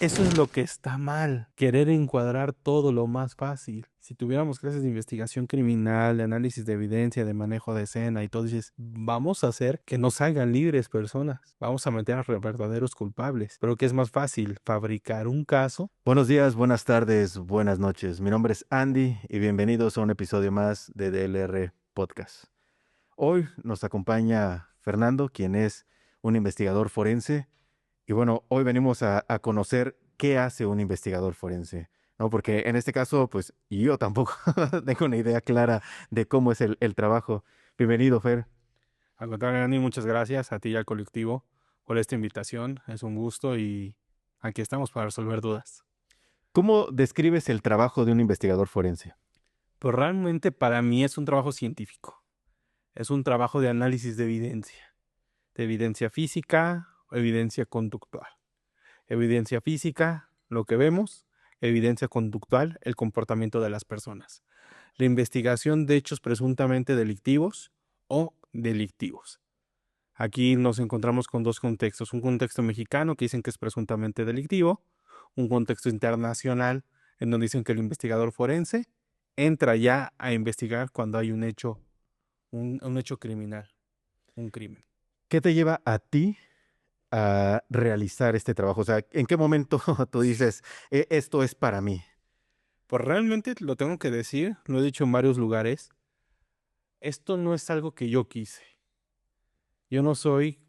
Eso es lo que está mal, querer encuadrar todo lo más fácil. Si tuviéramos clases de investigación criminal, de análisis de evidencia, de manejo de escena y todo, dices, vamos a hacer que no salgan libres personas, vamos a meter a verdaderos culpables. Pero ¿qué es más fácil? ¿Fabricar un caso? Buenos días, buenas tardes, buenas noches. Mi nombre es Andy y bienvenidos a un episodio más de DLR Podcast. Hoy nos acompaña Fernando, quien es un investigador forense. Y bueno, hoy venimos a conocer qué hace un investigador forense, ¿no? Porque en este caso, pues yo tampoco tengo una idea clara de cómo es el trabajo. Bienvenido, Fer. Al contrario, Dani, muchas gracias a ti y al colectivo por esta invitación. Es un gusto y aquí estamos para resolver dudas. ¿Cómo describes el trabajo de un investigador forense? Pues realmente para mí es un trabajo científico. Es un trabajo de análisis de evidencia física, evidencia conductual. Evidencia física, lo que vemos; evidencia conductual, el comportamiento de las personas. La investigación de hechos presuntamente delictivos o delictivos. Aquí nos encontramos con dos contextos: un contexto mexicano que dicen que es presuntamente delictivo, un contexto internacional en donde dicen que el investigador forense entra ya a investigar cuando hay un hecho criminal, un crimen. ¿Qué te lleva a ti a realizar este trabajo? O sea, ¿en qué momento tú dices, esto es para mí"? Pues realmente lo tengo que decir, lo he dicho en varios lugares, esto no es algo que yo quise. Yo no soy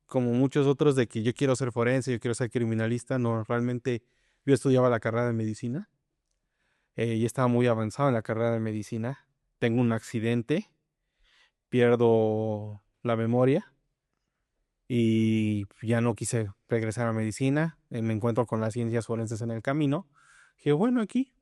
como muchos otros de que yo quiero ser forense, yo quiero ser criminalista. No, realmente yo estudiaba la carrera de medicina y estaba muy avanzado en la carrera de medicina. Tengo un accidente, pierdo la memoria y ya no quise regresar a medicina. Me encuentro con las ciencias forenses en el camino. Dije, bueno, aquí.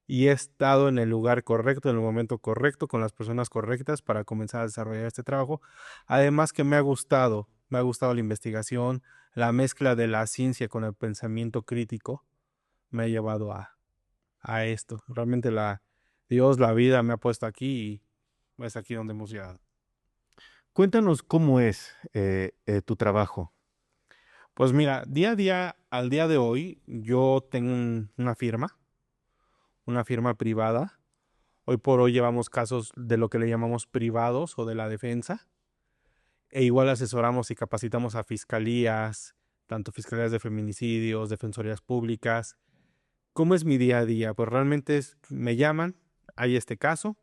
Y he estado en el lugar correcto, en el momento correcto, con las personas correctas para comenzar a desarrollar este trabajo. Además que me ha gustado la investigación, la mezcla de la ciencia con el pensamiento crítico me ha llevado a esto. Realmente Dios, la vida me ha puesto aquí y es aquí donde hemos llegado. Cuéntanos cómo es tu trabajo. Pues mira, día a día, al día de hoy, yo tengo una firma privada. Hoy por hoy llevamos casos de lo que le llamamos privados o de la defensa. E igual asesoramos y capacitamos a fiscalías, tanto fiscalías de feminicidios, defensorías públicas. ¿Cómo es mi día a día? Pues realmente me llaman, hay este caso,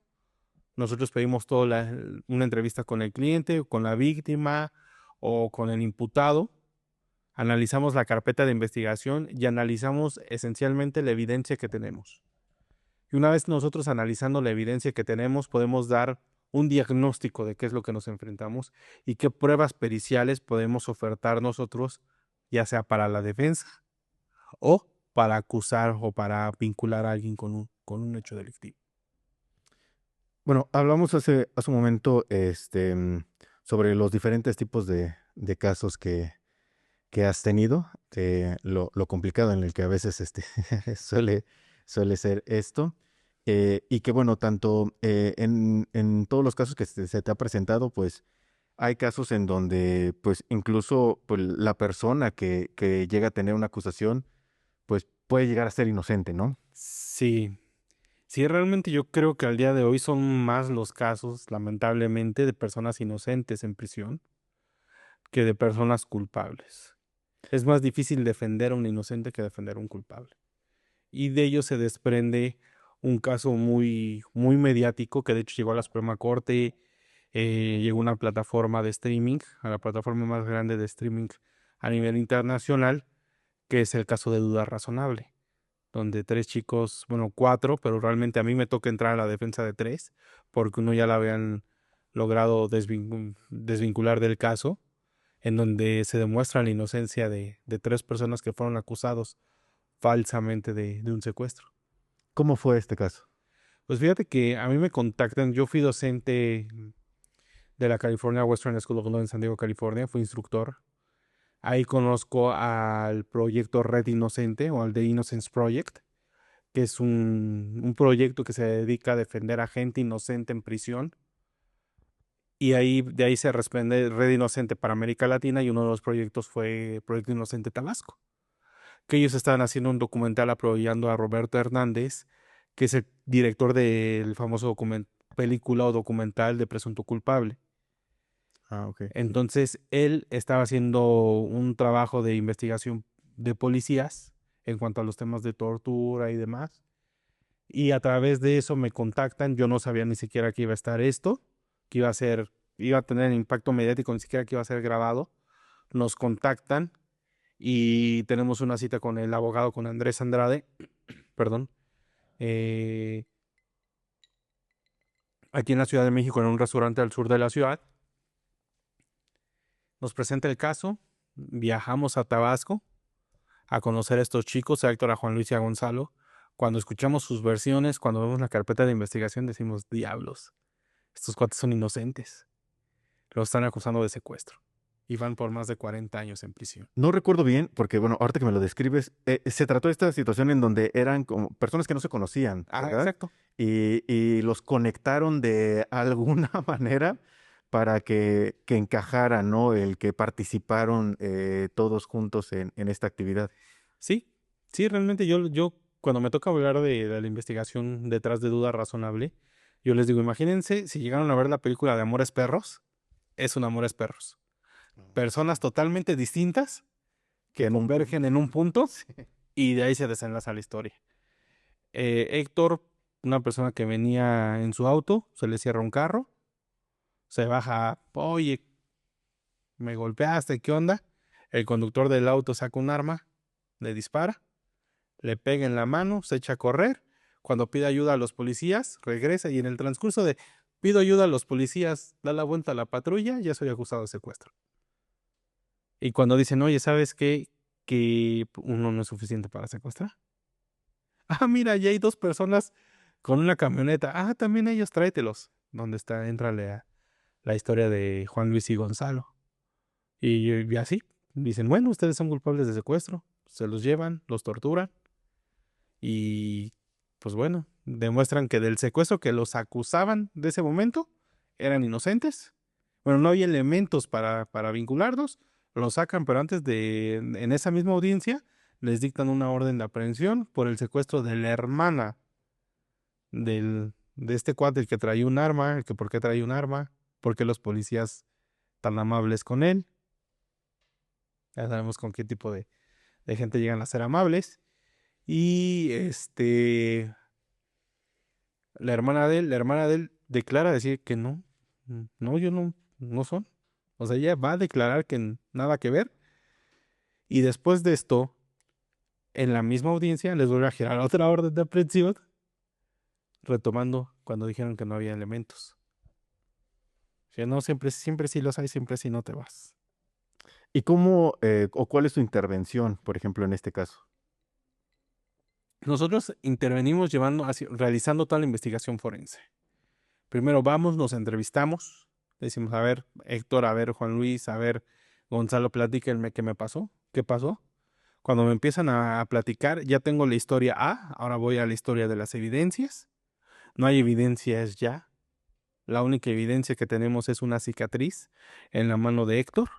nosotros pedimos una entrevista con el cliente, con la víctima o con el imputado. Analizamos la carpeta de investigación y analizamos esencialmente la evidencia que tenemos. Y una vez nosotros analizando la evidencia que tenemos, podemos dar un diagnóstico de qué es lo que nos enfrentamos y qué pruebas periciales podemos ofertar nosotros, ya sea para la defensa o para acusar o para vincular a alguien con un hecho delictivo. Bueno, hablamos hace un momento sobre los diferentes tipos de casos que has tenido, lo complicado en el que a veces suele, suele ser esto. Y que bueno, tanto en todos los casos que se te ha presentado, pues hay casos en donde pues incluso pues, la persona que llega a tener una acusación, pues puede llegar a ser inocente, ¿no? Sí, sí, realmente yo creo que al día de hoy son más los casos, lamentablemente, de personas inocentes en prisión que de personas culpables. Es más difícil defender a un inocente que defender a un culpable. Y de ello se desprende un caso muy mediático que de hecho llegó a la Suprema Corte, llegó a una plataforma de streaming, a la plataforma más grande de streaming a nivel internacional, que es el caso de Duda Razonable, donde tres chicos, bueno, cuatro, pero realmente a mí me toca entrar a la defensa de tres, porque uno ya la habían logrado desvincular del caso, en donde se demuestra la inocencia de tres personas que fueron acusados falsamente de un secuestro. ¿Cómo fue este caso? Pues fíjate que a mí me contactan, yo fui docente de la California Western School of Law en San Diego, California, fui instructor. Ahí conozco al proyecto Red Inocente o al The Innocence Project, que es un proyecto que se dedica a defender a gente inocente en prisión. Y de ahí se desprende Red Inocente para América Latina y uno de los proyectos fue Proyecto Inocente Tabasco, que ellos estaban haciendo un documental apoyando a Roberto Hernández, que es el director del famoso película o documental de Presunto Culpable. Ah, ok. Entonces, él estaba haciendo un trabajo de investigación de policías en cuanto a los temas de tortura y demás. Y a través de eso me contactan. Yo no sabía ni siquiera que iba a estar esto, que iba a tener impacto mediático, ni siquiera que iba a ser grabado. Nos contactan y tenemos una cita con el abogado, con Andrés Andrade, perdón, eh, aquí en la Ciudad de México, en un restaurante al sur de la ciudad. Nos presenta el caso, viajamos a Tabasco a conocer a estos chicos, a Héctor, a Juan Luis y a Gonzalo. Cuando escuchamos sus versiones, cuando vemos la carpeta de investigación, decimos, diablos, estos cuates son inocentes. Los están acusando de secuestro. Y van por más de 40 años en prisión. No recuerdo bien, porque bueno, ahorita que me lo describes, se trató de esta situación en donde eran como personas que no se conocían, Ah, ¿verdad? exacto. Y los conectaron de alguna manera para que encajaran, ¿no? El que participaron todos juntos en esta actividad. Sí, sí, realmente yo cuando me toca hablar de la investigación detrás de duda razonable, yo les digo, imagínense si llegaron a ver la película de Amores Perros, es un Amores Perros. Personas totalmente distintas Que que convergen en un punto y de ahí se desenlaza la historia. Héctor, una persona que venía en su auto, se le cierra un carro, se baja, oye, me golpeaste, ¿qué onda? El conductor del auto saca un arma, le dispara, le pega en la mano, se echa a correr. Cuando pide ayuda a los policías, regresa y en el transcurso de pido ayuda a los policías, da la vuelta a la patrulla, ya soy acusado de secuestro. Y cuando dicen, oye, ¿sabes qué? Que uno no es suficiente para secuestrar. Ah, mira, ya hay dos personas con una camioneta. Ah, también ellos tráetelos. ¿Dónde está? Entra la historia de Juan Luis y Gonzalo. Y así, dicen, bueno, ustedes son culpables de secuestro. Se los llevan, los torturan. Y pues bueno, demuestran que del secuestro que los acusaban de ese momento eran inocentes. Bueno, no había elementos para vincularlos. Los sacan, pero antes en esa misma audiencia, les dictan una orden de aprehensión por el secuestro de la hermana de este cuate, el que traía un arma, el que por qué traía un arma, por qué los policías tan amables con él. Ya sabemos con qué tipo de gente llegan a ser amables. Y la hermana de él declara decir que no, no, yo no, no son. O sea, ella va a declarar que nada que ver. Y después de esto, en la misma audiencia, les vuelve a girar otra orden de aprehensión, retomando cuando dijeron que no había elementos. Que no, siempre, siempre sí los hay, siempre sí no te vas. ¿Y cómo o cuál es tu intervención, por ejemplo, en este caso? Nosotros intervenimos realizando toda la investigación forense. Primero vamos, nos entrevistamos, decimos, a ver, Héctor, a ver, Juan Luis, a ver, Gonzalo, platíquenme qué me pasó, qué pasó. Cuando me empiezan a platicar, ya tengo la historia A, ahora voy a la historia de las evidencias. No hay evidencias ya. La única evidencia que tenemos es una cicatriz en la mano de Héctor,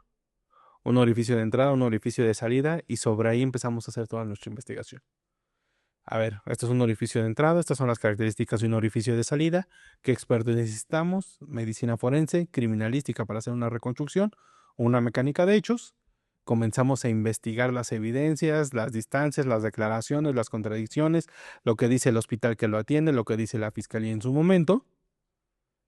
un orificio de entrada, un orificio de salida, y sobre ahí empezamos a hacer toda nuestra investigación. A ver, esto es un orificio de entrada, estas son las características de un orificio de salida, qué expertos necesitamos, medicina forense, criminalística para hacer una reconstrucción, una mecánica de hechos. Comenzamos a investigar las evidencias, las distancias, las declaraciones, las contradicciones, lo que dice el hospital que lo atiende, lo que dice la fiscalía en su momento,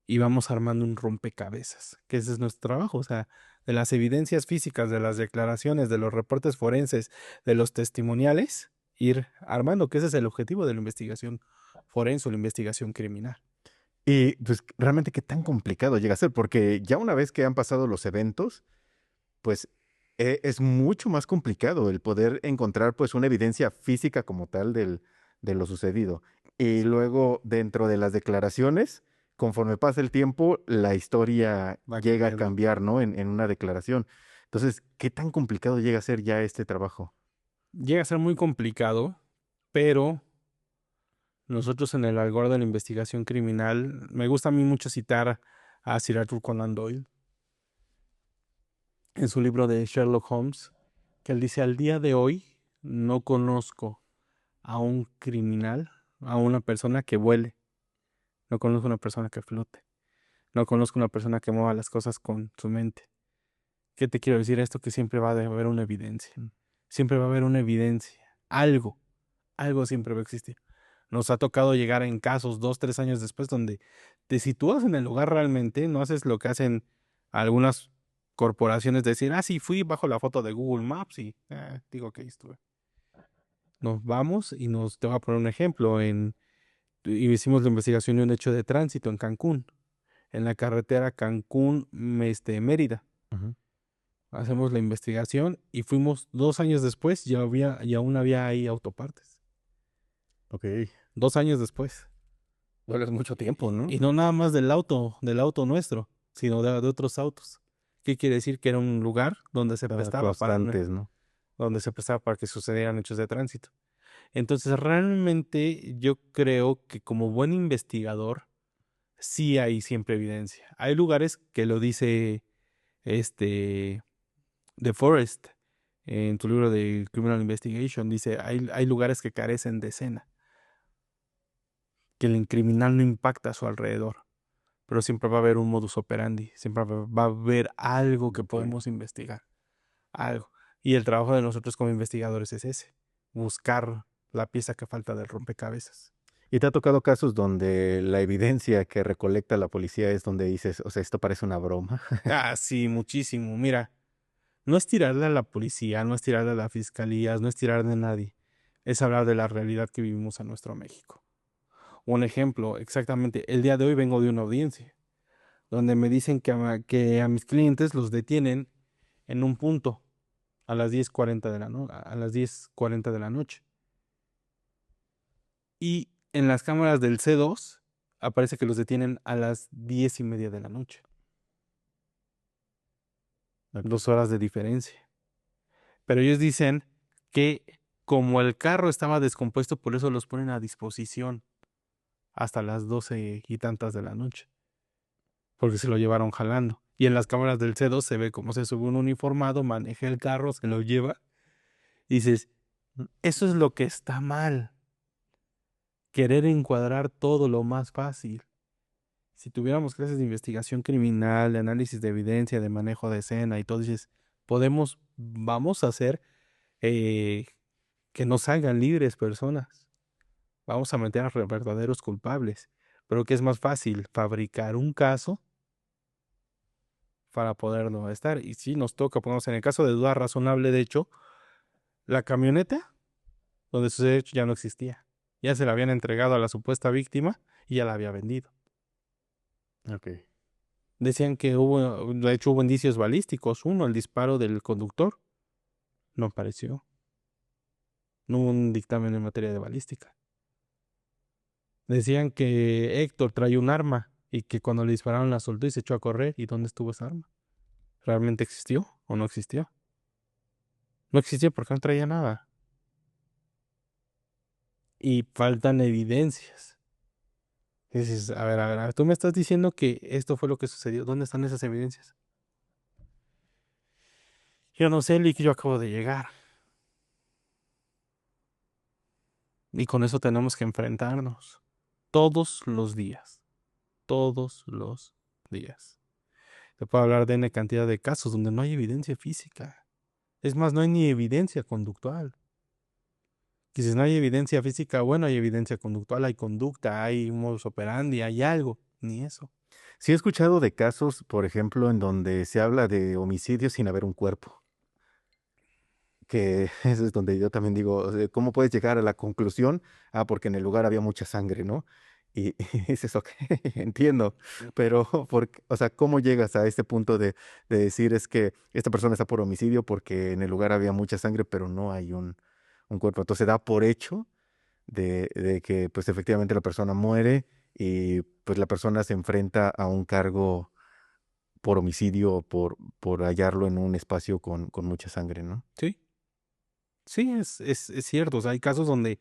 y vamos armando un rompecabezas, que ese es nuestro trabajo, o sea, de las evidencias físicas, de las declaraciones, de los reportes forenses, de los testimoniales, ir armando, que ese es el objetivo de la investigación forense o la investigación criminal. Y pues realmente qué tan complicado llega a ser, porque ya una vez que han pasado los eventos, pues es mucho más complicado el poder encontrar pues una evidencia física como tal de lo sucedido. Y luego dentro de las declaraciones, conforme pasa el tiempo, la historia Va llega a cambiando. cambiar, ¿no? En una declaración. Entonces, ¿qué tan complicado llega a ser ya este trabajo? Llega a ser muy complicado, pero nosotros en el algor de la investigación criminal, me gusta a mí mucho citar a Sir Arthur Conan Doyle en su libro de Sherlock Holmes, que él dice, al día de hoy no conozco a un criminal, a una persona que vuele. No conozco a una persona que flote. No conozco a una persona que mueva las cosas con su mente. ¿Qué te quiero decir esto? Que siempre va a haber una evidencia. Siempre va a haber una evidencia. Algo siempre va a existir. Nos ha tocado llegar en casos 2, 3 años después donde te sitúas en el lugar realmente, no haces lo que hacen algunas corporaciones, decir, sí, fui bajo la foto de Google Maps y digo que ahí estuve. Nos vamos y te voy a poner un ejemplo. Y hicimos la investigación de un hecho de tránsito en Cancún, en la carretera Cancún-Mérida. Ujú. Hacemos la investigación y fuimos 2 años después, y aún había ahí autopartes. Ok. 2 años después. Duele mucho tiempo, ¿no? Y no nada más del auto nuestro, sino de otros autos. ¿Qué quiere decir? Que era un lugar donde se prestaba Constantes, ¿no? para que sucedieran hechos de tránsito. Entonces, realmente yo creo que como buen investigador, sí hay siempre evidencia. Hay lugares que lo dice este The Forest en tu libro de Criminal Investigation, dice, hay lugares que carecen de escena, que el criminal no impacta a su alrededor, pero siempre va a haber un modus operandi, siempre va a haber algo que podemos investigar, algo. Y el trabajo de nosotros como investigadores es ese, buscar la pieza que falta del rompecabezas. ¿Y te ha tocado casos donde la evidencia que recolecta la policía es donde dices, o sea, esto parece una broma? Sí, muchísimo. Mira, no es tirarle a la policía, no es tirarle a la fiscalía, no es tirarle a nadie, es hablar de la realidad que vivimos en nuestro México. Un ejemplo, exactamente, el día de hoy vengo de una audiencia donde me dicen que a mis clientes los detienen en un punto a las 10:40 a las 10:40 de la noche. Y en las cámaras del C2 aparece que los detienen a las 10:30 de la noche. Ok. 2 horas de diferencia. Pero ellos dicen que como el carro estaba descompuesto, por eso los ponen a disposición hasta las 12 y tantas de la noche. Porque se lo llevaron jalando. Y en las cámaras del C2 se ve cómo se sube un uniformado, maneja el carro, se lo lleva. Y dices, eso es lo que está mal. Querer encuadrar todo lo más fácil. Si tuviéramos clases de investigación criminal, de análisis de evidencia, de manejo de escena y todo, dices, vamos a hacer eh, que no salgan libres personas. Vamos a meter a verdaderos culpables. Pero ¿qué es más fácil? Fabricar un caso para poderlo estar. Y si nos toca, pongamos en el caso de duda razonable, de hecho, la camioneta donde sucedió el hecho ya no existía. Ya se la habían entregado a la supuesta víctima y ya la había vendido. Ok. Decían que de hecho hubo indicios balísticos. Uno, el disparo del conductor, no apareció. No hubo un dictamen en materia de balística. Decían que Héctor traía un arma y que cuando le dispararon la soltó y se echó a correr. ¿Y dónde estuvo esa arma? ¿Realmente existió o no existió? No existió porque no traía nada. Y faltan evidencias. Y dices, a ver, tú me estás diciendo que esto fue lo que sucedió. ¿Dónde están esas evidencias? Yo no sé, Lick, yo acabo de llegar. Y con eso tenemos que enfrentarnos. Todos los días. Todos los días. Te puedo hablar de N cantidad de casos donde no hay evidencia física. Es más, no hay ni evidencia conductual. Y si no hay evidencia física, bueno, hay evidencia conductual, hay conducta, hay un modus operandi, hay algo. Ni eso. Sí he escuchado de casos, por ejemplo, en donde se habla de homicidio sin haber un cuerpo. Que eso es donde yo también digo, o sea, ¿cómo puedes llegar a la conclusión? Porque en el lugar había mucha sangre, ¿no? Y, y dices, ok, entiendo, pero, o sea, ¿cómo llegas a este punto de decir es que esta persona está por homicidio porque en el lugar había mucha sangre, pero no hay un cuerpo? Entonces da por hecho de que, pues, efectivamente la persona muere y, pues, la persona se enfrenta a un cargo por homicidio o por hallarlo en un espacio con mucha sangre, ¿no? Sí, sí, es cierto. O sea, hay casos donde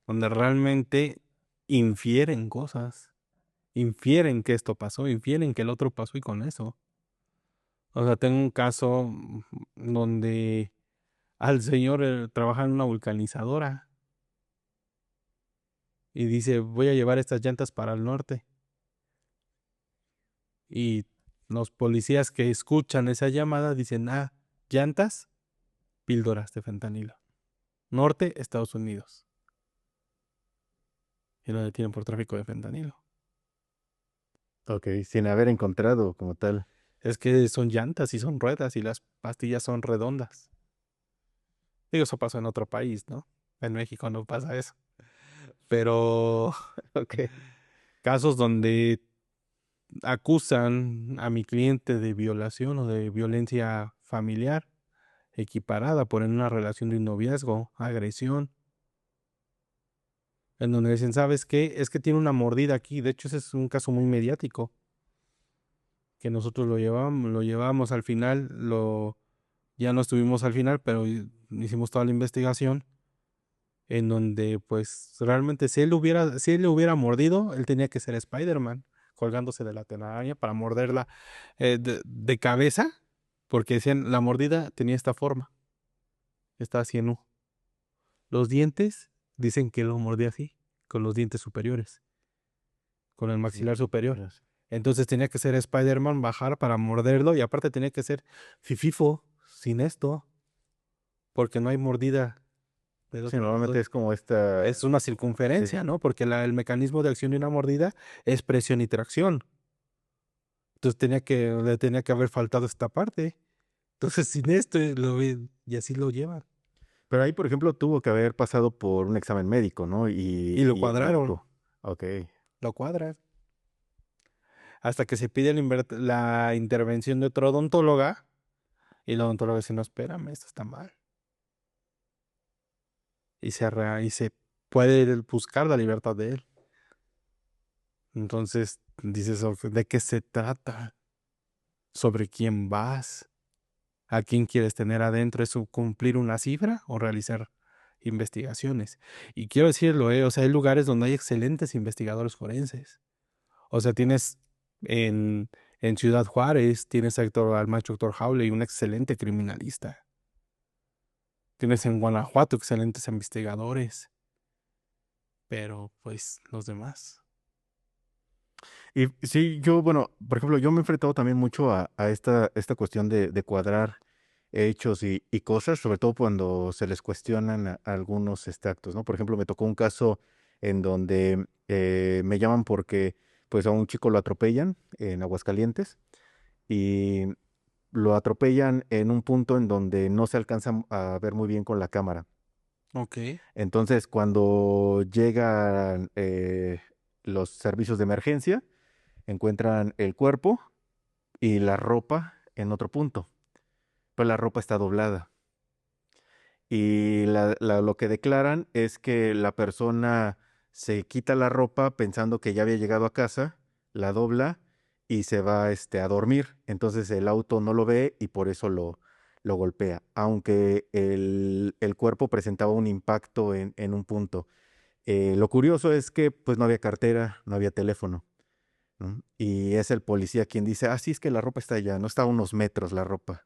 realmente infieren cosas. Infieren que esto pasó, infieren que el otro pasó y con eso. O sea, tengo un caso donde al señor trabaja en una vulcanizadora y dice, voy a llevar estas llantas para el norte. Y los policías que escuchan esa llamada dicen, llantas, píldoras de fentanilo. Norte, Estados Unidos. Y lo detienen por tráfico de fentanilo. Ok, sin haber encontrado como tal. Es que son llantas y son ruedas y las pastillas son redondas. Digo, eso pasó en otro país, ¿no? En México no pasa eso. Pero Ok. casos donde acusan a mi cliente de violación o de violencia familiar equiparada por en una relación de un noviazgo, agresión, en donde dicen, ¿sabes qué? Es que tiene una mordida aquí. De hecho, ese es un caso muy mediático, que nosotros lo llevamos al final, ya no estuvimos al final, pero hicimos toda la investigación, en donde pues realmente si él le hubiera mordido, él tenía que ser Spider-Man, colgándose de la telaraña para morderla de cabeza, porque decían, la mordida tenía esta forma, está así en U. Los dientes dicen que lo mordió así, con los dientes superiores, con el Sí, maxilar superior. gracias. Entonces tenía que ser Spider-Man bajar para morderlo y aparte tenía que ser fififo, sin esto, porque no hay mordida del Sí, otro normalmente lado. es como esta. Es una Sí. circunferencia, ¿no? Porque el mecanismo de acción de una mordida es presión y tracción. Entonces le tenía que haber faltado esta parte. Entonces sin esto y así lo llevan. Pero ahí, por ejemplo, tuvo que haber pasado por un examen médico, ¿no? Y lo Y el cuadraron, médico. Ok. lo cuadran. Hasta que se pide la intervención de otra odontóloga y la odontóloga dice, no, espérame, esto está mal. Y se puede buscar la libertad de él. Entonces dices, "Ok, ¿de qué se trata? ¿Sobre quién vas? ¿A quién quieres tener adentro? ¿Es cumplir una cifra o realizar investigaciones? Y quiero decirlo, o sea, hay lugares donde hay excelentes investigadores forenses. O sea, tienes en, en Ciudad Juárez, tienes a al maestro Héctor Jauregui, un excelente criminalista. Tienes en Guanajuato excelentes investigadores, pero pues los demás. Y sí, yo, bueno, por ejemplo, yo me he enfrentado también mucho a esta cuestión de cuadrar hechos y cosas, sobre todo cuando se les cuestionan algunos actos, ¿no? Por ejemplo, me tocó un caso en donde me llaman porque pues a un chico lo atropellan en Aguascalientes y lo atropellan en un punto en donde no se alcanza a ver muy bien con la cámara. Ok. Entonces, cuando llegan los servicios de emergencia, encuentran el cuerpo y la ropa en otro punto, pero la ropa está doblada. Y lo que declaran es que la persona se quita la ropa pensando que ya había llegado a casa, la dobla y se va a dormir. Entonces el auto no lo ve y por eso lo golpea, aunque el cuerpo presentaba un impacto en un punto. Lo curioso es que pues no había cartera, no había teléfono, ¿no? Y es el policía quien dice, sí, es que la ropa está allá, no está a unos metros la ropa.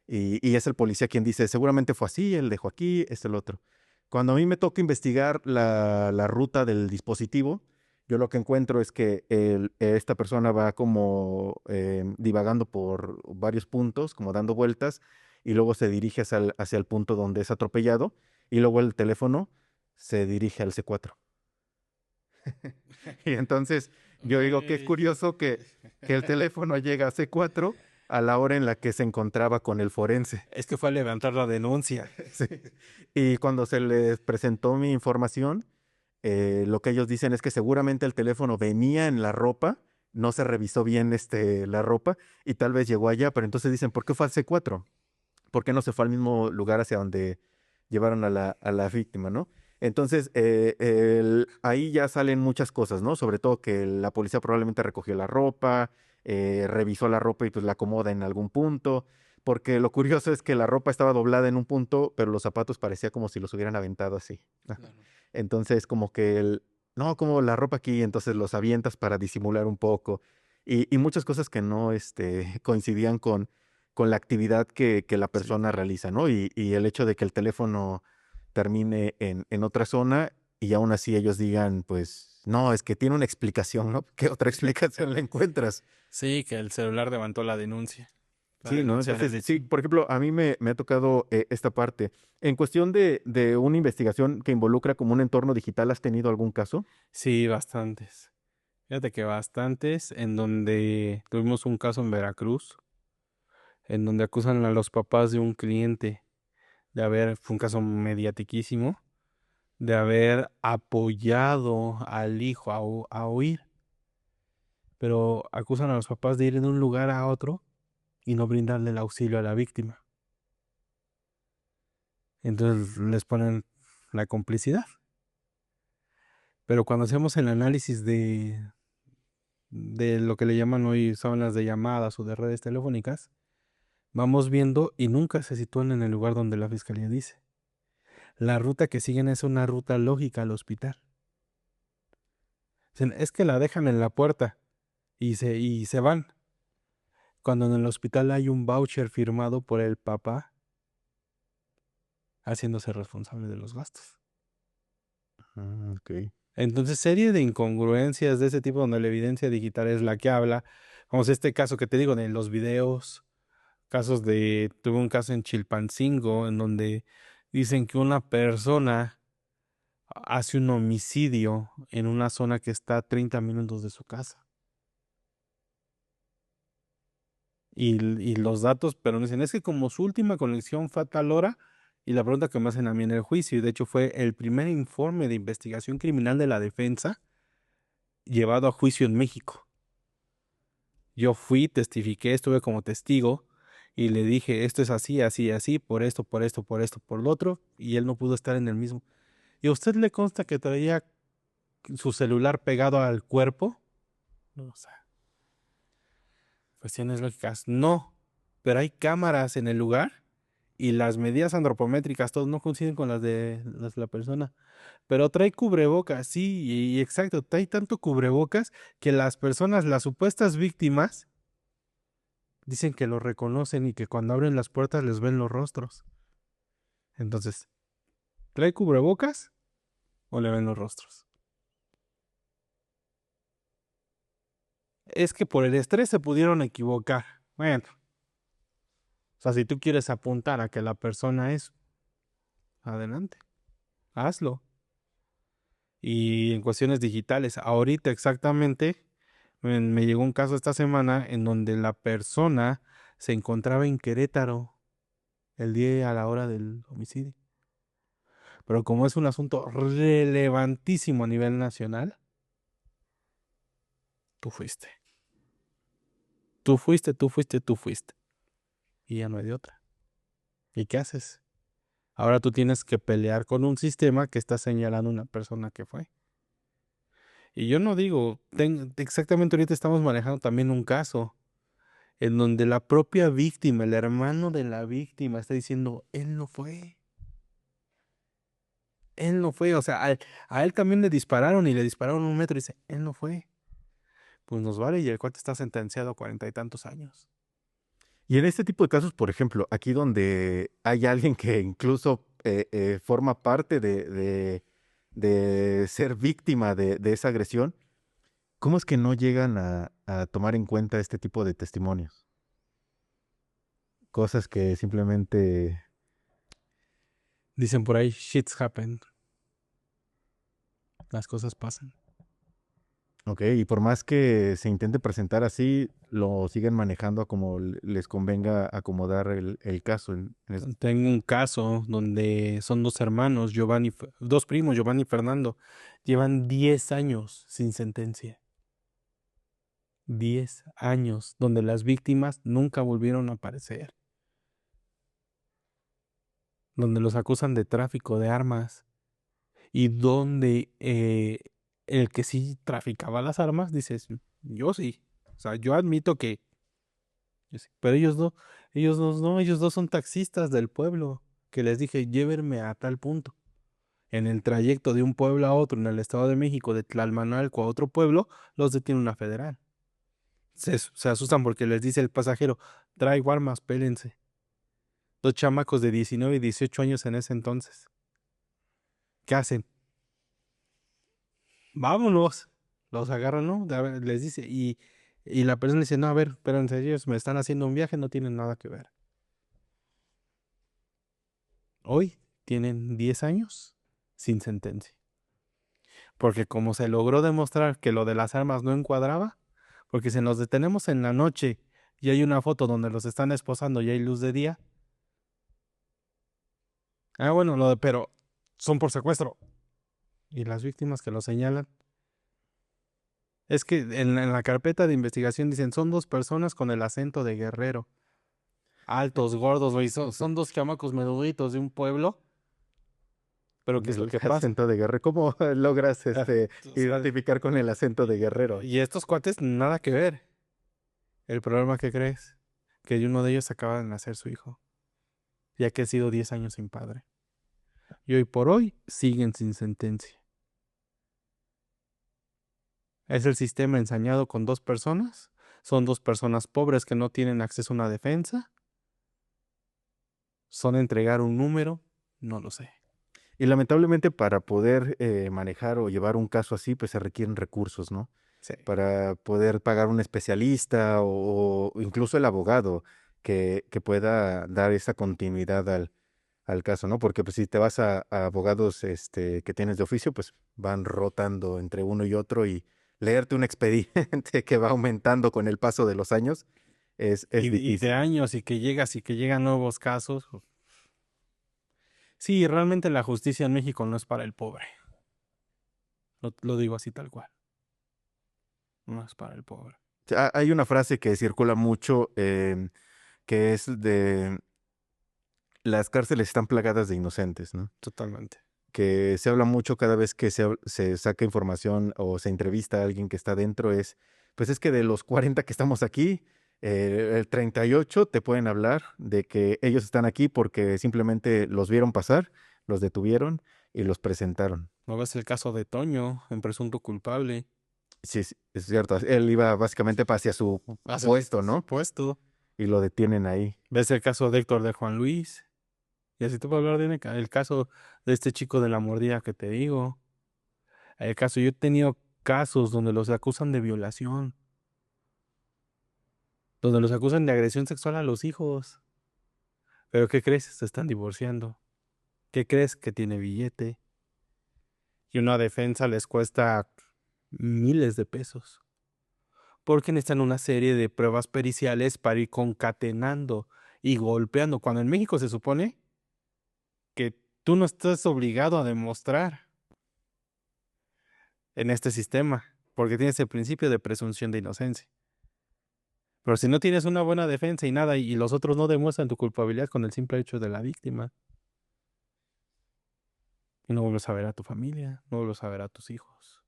Y es el policía quien dice, seguramente fue así, él dejó aquí, el otro. Cuando a mí me toca investigar la ruta del dispositivo, yo lo que encuentro es que esta persona va como divagando por varios puntos, como dando vueltas, y luego se dirige hacia el punto donde es atropellado, y luego el teléfono se dirige al C4. Y entonces yo digo que es Ok. curioso que el teléfono llega a C4 a la hora en la que se encontraba con el forense. Es que fue a levantar la denuncia. Sí. Y cuando se les presentó mi información, lo que ellos dicen es que seguramente el teléfono venía en la ropa, no se revisó bien la ropa y tal vez llegó allá, pero entonces dicen, ¿por qué fue al C4? ¿Por qué no se fue al mismo lugar hacia donde llevaron a la víctima, ¿no? Entonces, ahí ya salen muchas cosas, ¿no? Sobre todo que la policía probablemente recogió la ropa, revisó la ropa y pues la acomoda en algún punto, porque lo curioso es que la ropa estaba doblada en un punto, pero los zapatos parecía como si los hubieran aventado así. Claro. Entonces, como que no, como la ropa aquí, entonces los avientas para disimular un poco y muchas cosas que no, coincidían con la actividad que la Sí. persona realiza, ¿no? Y el hecho de que el teléfono termine en otra zona y aún así ellos digan, pues, no, es que tiene una explicación, ¿no? ¿Qué otra explicación le encuentras? Sí, que el celular levantó la denuncia. La Sí, ¿no? denuncia del Entonces, sí, hecho. por ejemplo, a mí me ha tocado esta parte. En cuestión de una investigación que involucra como un entorno digital, ¿has tenido algún caso? Sí, bastantes. Fíjate que bastantes, en donde tuvimos un caso en Veracruz, en donde acusan a los papás de un cliente de haber, fue un caso mediatiquísimo, de haber apoyado al hijo a huir, pero acusan a los papás de ir de un lugar a otro y no brindarle el auxilio a la víctima. Entonces les ponen la complicidad. Pero cuando hacemos el análisis de lo que le llaman hoy zonas de llamadas o de redes telefónicas, vamos viendo y nunca se sitúan en el lugar donde la fiscalía dice. La ruta que siguen es una ruta lógica al hospital. Dicen, es que la dejan en la puerta y se van. Cuando en el hospital hay un voucher firmado por el papá haciéndose responsable de los gastos. Ah, ok. Entonces, serie de incongruencias de ese tipo donde la evidencia digital es la que habla. Vamos, este caso que te digo de los videos, tuve un caso en Chilpancingo en donde dicen que una persona hace un homicidio en una zona que está a 30 minutos de su casa. Y los datos, pero dicen, es que como su última conexión fue a tal hora, y la pregunta que me hacen a mí en el juicio, y de hecho fue el primer informe de investigación criminal de la defensa llevado a juicio en México. Yo fui, testifiqué, estuve como testigo y le dije, esto es así, así, así, por esto, por esto, por esto, por lo otro, y él no pudo estar en el mismo. ¿Y a usted le consta que traía su celular pegado al cuerpo? No, o sea, cuestiones lógicas. No, pero hay cámaras en el lugar y las medidas antropométricas, todos no coinciden con las de la persona. Pero trae cubrebocas, sí, y exacto, trae tanto cubrebocas que las personas, las supuestas víctimas, dicen que lo reconocen y que cuando abren las puertas les ven los rostros. Entonces, ¿trae cubrebocas o le ven los rostros? Es que por el estrés se pudieron equivocar. Bueno, o sea, si tú quieres apuntar a que la persona es, adelante, hazlo. Y en cuestiones digitales, ahorita exactamente, me llegó un caso esta semana en donde la persona se encontraba en Querétaro el día a la hora del homicidio. Pero como es un asunto relevantísimo a nivel nacional, tú fuiste. Tú fuiste, tú fuiste, tú fuiste. Y ya no hay de otra. ¿Y qué haces? Ahora tú tienes que pelear con un sistema que está señalando a una persona que fue. Y yo no digo, exactamente ahorita estamos manejando también un caso en donde la propia víctima, el hermano de la víctima, está diciendo, él no fue. Él no fue. O sea, a él también le dispararon y le dispararon 1 metro y dice, él no fue. Pues nos vale y el cuate está sentenciado a 40 y tantos años. Y en este tipo de casos, por ejemplo, aquí donde hay alguien que incluso forma parte de ser víctima de esa agresión, ¿cómo es que no llegan a tomar en cuenta este tipo de testimonios? Cosas que simplemente, Dicen por ahí, shits happen. Las cosas pasan. ok, y por más que se intente presentar así, lo siguen manejando a como les convenga acomodar el caso. Tengo un caso donde son dos hermanos, dos primos, Giovanni y Fernando, llevan 10 años sin sentencia. 10 años donde las víctimas nunca volvieron a aparecer, donde los acusan de tráfico de armas y donde el que sí traficaba las armas dices, yo sí, o sea, yo admito que, yo sí, pero ellos dos no, ellos dos son taxistas del pueblo, que les dije, llévenme a tal punto. En el trayecto de un pueblo a otro en el Estado de México, de Tlalmanalco a otro pueblo, los detiene una federal. se asustan porque les dice el pasajero, traigo armas, pélense. Dos chamacos de 19 y 18 años en ese entonces. ¿Qué hacen? Vámonos. Los agarran, ¿no? Les dice, y la persona dice, no, a ver, espérense, ellos me están haciendo un viaje, no tienen nada que ver. Hoy tienen 10 años sin sentencia. Porque como se logró demostrar que lo de las armas no encuadraba, porque si nos detenemos en la noche y hay una foto donde los están esposando y hay luz de día, bueno, pero son por secuestro. Y las víctimas que lo señalan, es que en la carpeta de investigación dicen, son dos personas con el acento de guerrero. Altos, gordos, güey, son dos chamacos menuditos de un pueblo. Pero ¿qué es lo El que pasa? acento de guerrero. ¿Cómo logras O sea, identificar con el acento de guerrero? y estos cuates nada que ver. El problema que crees, que uno de ellos acaba de nacer su hijo, ya que ha sido 10 años sin padre. Y hoy por hoy siguen sin sentencia. Es el sistema ensañado con dos personas. Son dos personas pobres que no tienen acceso a una defensa. Son entregar un número, no lo sé. Y lamentablemente para poder manejar o llevar un caso así, pues se requieren recursos, ¿no? Sí. Para poder pagar un especialista o incluso el abogado que pueda dar esa continuidad al caso, ¿no? Porque pues, si te vas a abogados que tienes de oficio, pues van rotando entre uno y otro y leerte un expediente que va aumentando con el paso de los años es Y de difícil. años y que llegas y que llegan nuevos casos. Sí, realmente la justicia en México no es para el pobre. Lo digo así tal cual. No es para el pobre. Hay una frase que circula mucho que es de las cárceles están plagadas de inocentes, ¿no? Totalmente. Que se habla mucho cada vez que se saca información o se entrevista a alguien que está dentro, pues es que de los 40 que estamos aquí, el 38 te pueden hablar de que ellos están aquí porque simplemente los vieron pasar, los detuvieron y los presentaron. ¿No ves el caso de Toño, en presunto culpable? Sí, sí, es cierto. Él iba básicamente hacia su Hace puesto, su ¿no? puesto. Y lo detienen ahí. ¿Ves el caso de Héctor de Juan Luis? Y así te puedo hablar de el caso de este chico de la mordida que te digo. El caso, yo he tenido casos donde los acusan de violación, donde los acusan de agresión sexual a los hijos. Pero ¿qué crees? Se están divorciando. ¿Qué crees? Que tiene billete. Y una defensa les cuesta miles de pesos. Porque necesitan una serie de pruebas periciales para ir concatenando y golpeando. Cuando en México se supone que tú no estás obligado a demostrar en este sistema, porque tienes el principio de presunción de inocencia. Pero si no tienes una buena defensa y nada, y los otros no demuestran tu culpabilidad con el simple hecho de la víctima, y no vuelves a ver a tu familia, no vuelves a ver a tus hijos.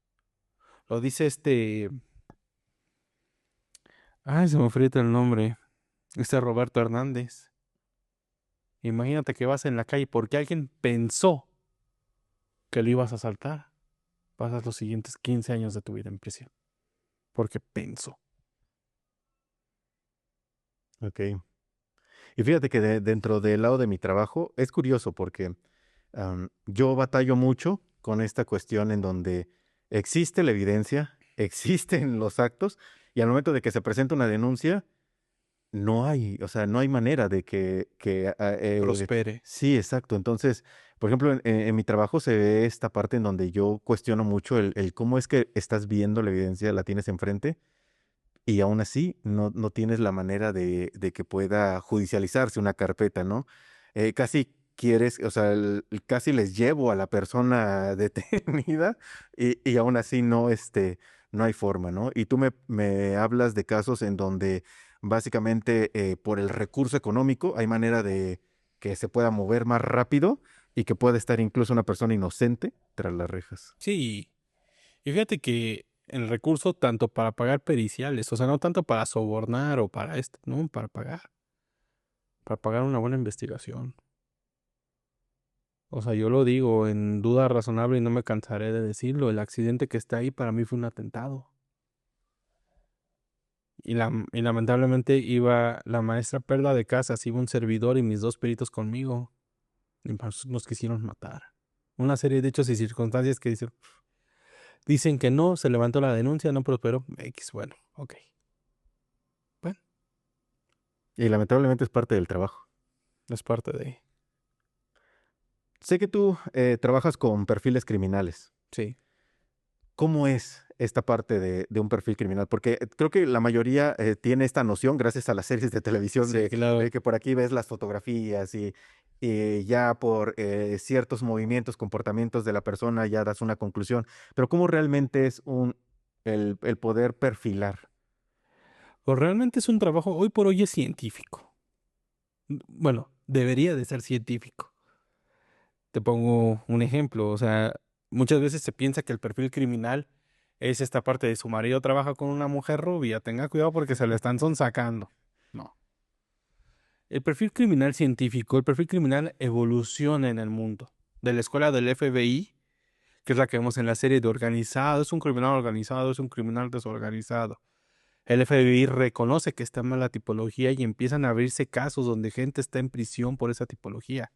Lo dice ay, se me fue el nombre, Roberto Hernández. Imagínate que vas en la calle porque alguien pensó que lo ibas a asaltar. Pasas los siguientes 15 años de tu vida en prisión. Porque pensó. Ok. Y fíjate que dentro del lado de mi trabajo es curioso porque yo batallo mucho con esta cuestión en donde existe la evidencia, existen los actos y al momento de que se presenta una denuncia, no hay, o sea, no hay manera de Prospere. sí, exacto. Entonces, por ejemplo, en mi trabajo se ve esta parte en donde yo cuestiono mucho el cómo es que estás viendo la evidencia, la tienes enfrente y aún así no tienes la manera de que pueda judicializarse una carpeta, ¿no? Casi quieres, o sea, casi les llevo a la persona detenida y aún así no hay forma, ¿no? Y tú me hablas de casos en donde básicamente por el recurso económico hay manera de que se pueda mover más rápido y que pueda estar incluso una persona inocente tras las rejas. Sí. Y fíjate que el recurso tanto para pagar periciales, o sea, no tanto para sobornar o para esto, no, para pagar una buena investigación. O sea, yo lo digo en duda razonable y no me cansaré de decirlo, el accidente que está ahí para mí fue un atentado. Y lamentablemente iba la maestra Perla de casas, iba un servidor y mis dos peritos conmigo. Y pues nos quisieron matar. Una serie de hechos y circunstancias que dicen que no, se levantó la denuncia, no prosperó. X, bueno, ok. Bueno, Y lamentablemente es parte del trabajo. es parte de... Sé que tú trabajas con perfiles criminales. Sí, ¿Cómo es esta parte de un perfil criminal? Porque creo que la mayoría tiene esta noción gracias a las series de televisión sí, de claro. que por aquí ves las fotografías y ya por ciertos movimientos, comportamientos de la persona ya das una conclusión. Pero ¿cómo realmente es el poder perfilar? Pues realmente es un trabajo, hoy por hoy es científico. Bueno, debería de ser científico. Te pongo un ejemplo, o sea, muchas veces se piensa que el perfil criminal es esta parte de su marido trabaja con una mujer rubia, tenga cuidado porque se le están sonsacando. No. El perfil criminal científico, el perfil criminal evoluciona en el mundo. De la escuela del FBI, que es la que vemos en la serie de organizado, es un criminal organizado, es un criminal desorganizado. El FBI reconoce que está mal la tipología y empiezan a abrirse casos donde gente está en prisión por esa tipología.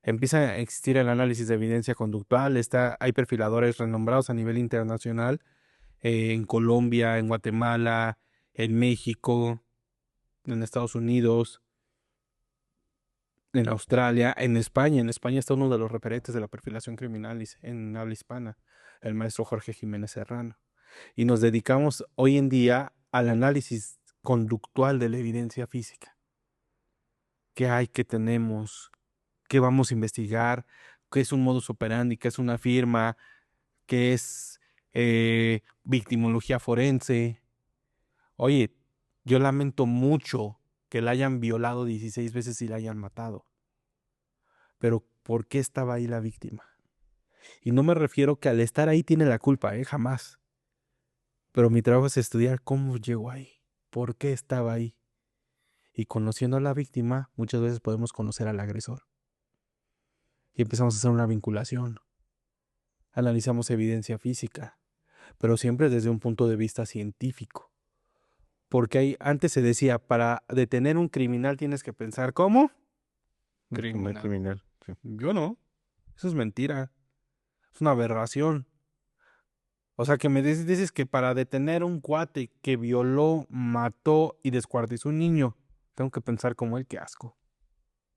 Empieza a existir el análisis de evidencia conductual, hay perfiladores renombrados a nivel internacional, en Colombia, en Guatemala, en México, en Estados Unidos, en Australia, en España. En España está uno de los referentes de la perfilación criminal en habla hispana, el maestro Jorge Jiménez Serrano. Y nos dedicamos hoy en día al análisis conductual de la evidencia física. ¿Qué hay, qué tenemos, qué vamos a investigar, qué es un modus operandi, qué es una firma, qué es victimología forense? Oye, yo lamento mucho que la hayan violado 16 veces y la hayan matado, pero ¿por qué estaba ahí la víctima? Y no me refiero que al estar ahí tiene la culpa, jamás. Pero mi trabajo es estudiar cómo llegó ahí, por qué estaba ahí. Y conociendo a la víctima, muchas veces podemos conocer al agresor. Y empezamos a hacer una vinculación. Analizamos evidencia física, pero siempre desde un punto de vista científico. Porque antes se decía, para detener un criminal tienes que pensar ¿cómo? Un primer Criminal. criminal. Sí. Yo no. Eso es mentira. Es una aberración. O sea, que me dices que para detener un cuate que violó, mató y descuartizó un niño, tengo que pensar como él, qué asco.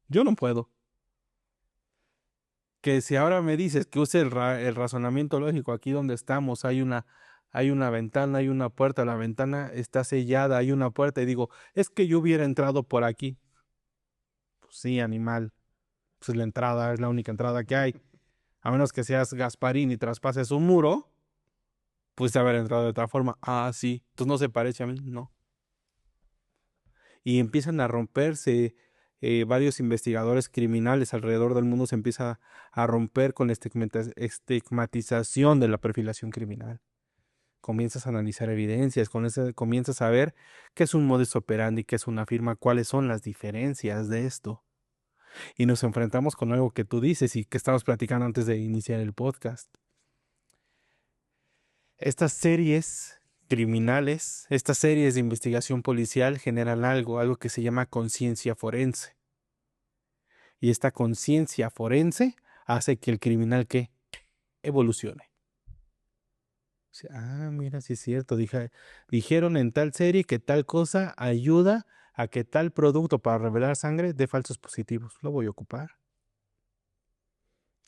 Yo no puedo. Que si ahora me dices que use el razonamiento lógico, aquí donde estamos hay una ventana, hay una puerta, la ventana está sellada, hay una puerta, y digo, es que yo hubiera entrado por aquí. Pues sí, animal. Pues es la entrada, es la única entrada que hay. A menos que seas Gasparín y traspases un muro, pudiste haber entrado de otra forma. Ah, sí. Entonces no se parece a mí, no. Y empiezan a romperse varios investigadores criminales alrededor del mundo se empieza a romper con la estigmatización de la perfilación criminal. Comienzas a analizar evidencias, comienzas a ver qué es un modus operandi, qué es una firma, cuáles son las diferencias de esto. Y nos enfrentamos con algo que tú dices y que estábamos platicando antes de iniciar el podcast. Estas series criminales, estas series de investigación policial generan algo que se llama conciencia forense. Y esta conciencia forense hace que el criminal que evolucione. O sea, mira, sí es cierto. Dijeron en tal serie que tal cosa ayuda a que tal producto para revelar sangre dé falsos positivos. Lo voy a ocupar.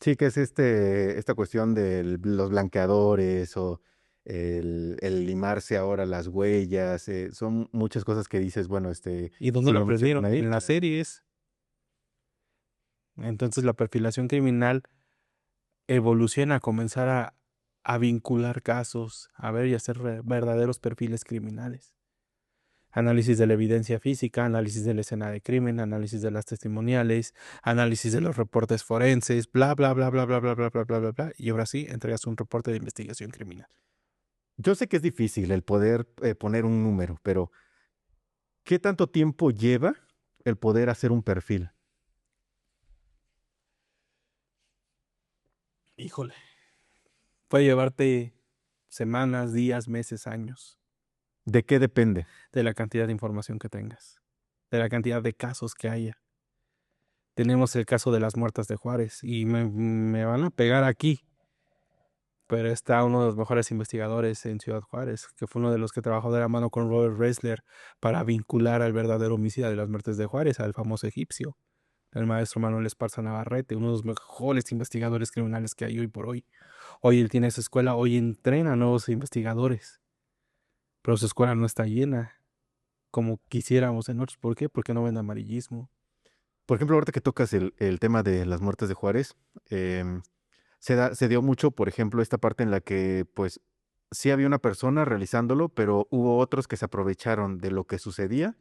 Sí, que es esta cuestión de los blanqueadores o el limarse ahora las huellas, son muchas cosas que dices, bueno, ¿Y dónde lo lo mencionan aprendieron? ahí. En las series. Entonces la perfilación criminal evoluciona a comenzar a vincular casos, a ver y hacer verdaderos perfiles criminales. Análisis de la evidencia física, análisis de la escena de crimen, análisis de las testimoniales, análisis de los reportes forenses, bla, bla, bla, bla, bla, bla, bla, bla, bla, bla, bla. Y ahora sí, entregas un reporte de investigación criminal. Yo sé que es difícil el poder poner un número, pero ¿qué tanto tiempo lleva el poder hacer un perfil? Híjole. Puede llevarte semanas, días, meses, años. ¿De qué depende? de la cantidad de información que tengas, de la cantidad de casos que haya. Tenemos el caso de las muertas de Juárez y me van a pegar aquí, pero está uno de los mejores investigadores en Ciudad Juárez, que fue uno de los que trabajó de la mano con Robert Ressler para vincular al verdadero homicida de las muertes de Juárez, al famoso egipcio, el maestro Manuel Esparza Navarrete, uno de los mejores investigadores criminales que hay hoy por hoy. Hoy él tiene esa escuela, hoy entrena a nuevos investigadores, pero su escuela no está llena como quisiéramos en otros. ¿Por qué? Porque no ven amarillismo. Por ejemplo, ahorita que tocas el tema de las muertes de Juárez, em, se dio mucho, por ejemplo, esta parte en la que, pues, sí había una persona realizándolo, pero hubo otros que se aprovecharon de lo que sucedía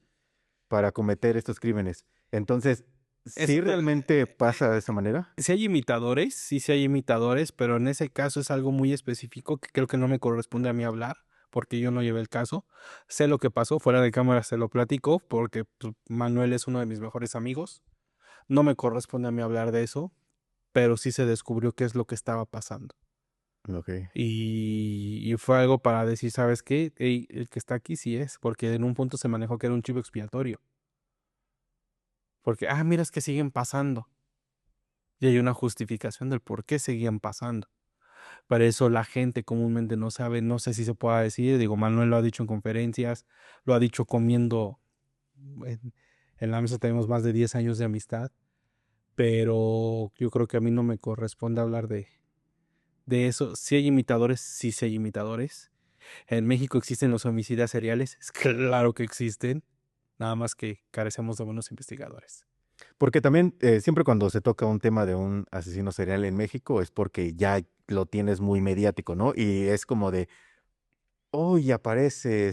para cometer estos crímenes. Entonces, ¿sí Este, realmente pasa de esa manera? sí hay imitadores, sí, sí hay imitadores, pero en ese caso es algo muy específico que creo que no me corresponde a mí hablar, porque yo no llevé el caso. Sé lo que pasó, fuera de cámara se lo platico, porque pues, Manuel es uno de mis mejores amigos. No me corresponde a mí hablar de eso, pero sí se descubrió qué es lo que estaba pasando. Ok. Y fue algo para decir, ¿sabes qué? Ey, el que está aquí sí es, porque en un punto se manejó que era un chivo expiatorio. Porque, mira, es que siguen pasando. Y hay una justificación del por qué seguían pasando. Para eso la gente comúnmente no sabe, no sé si se pueda decir, digo, Manuel lo ha dicho en conferencias, lo ha dicho comiendo, en, en la mesa tenemos más de 10 años de amistad, pero yo creo que a mí no me corresponde hablar de eso. Si hay imitadores, sí, sí hay imitadores. En México existen los homicidas seriales, es claro que existen, nada más que carecemos de buenos investigadores. Porque también siempre cuando se toca un tema de un asesino serial en México es porque ya lo tienes muy mediático, ¿no? Y es como de, hoy aparece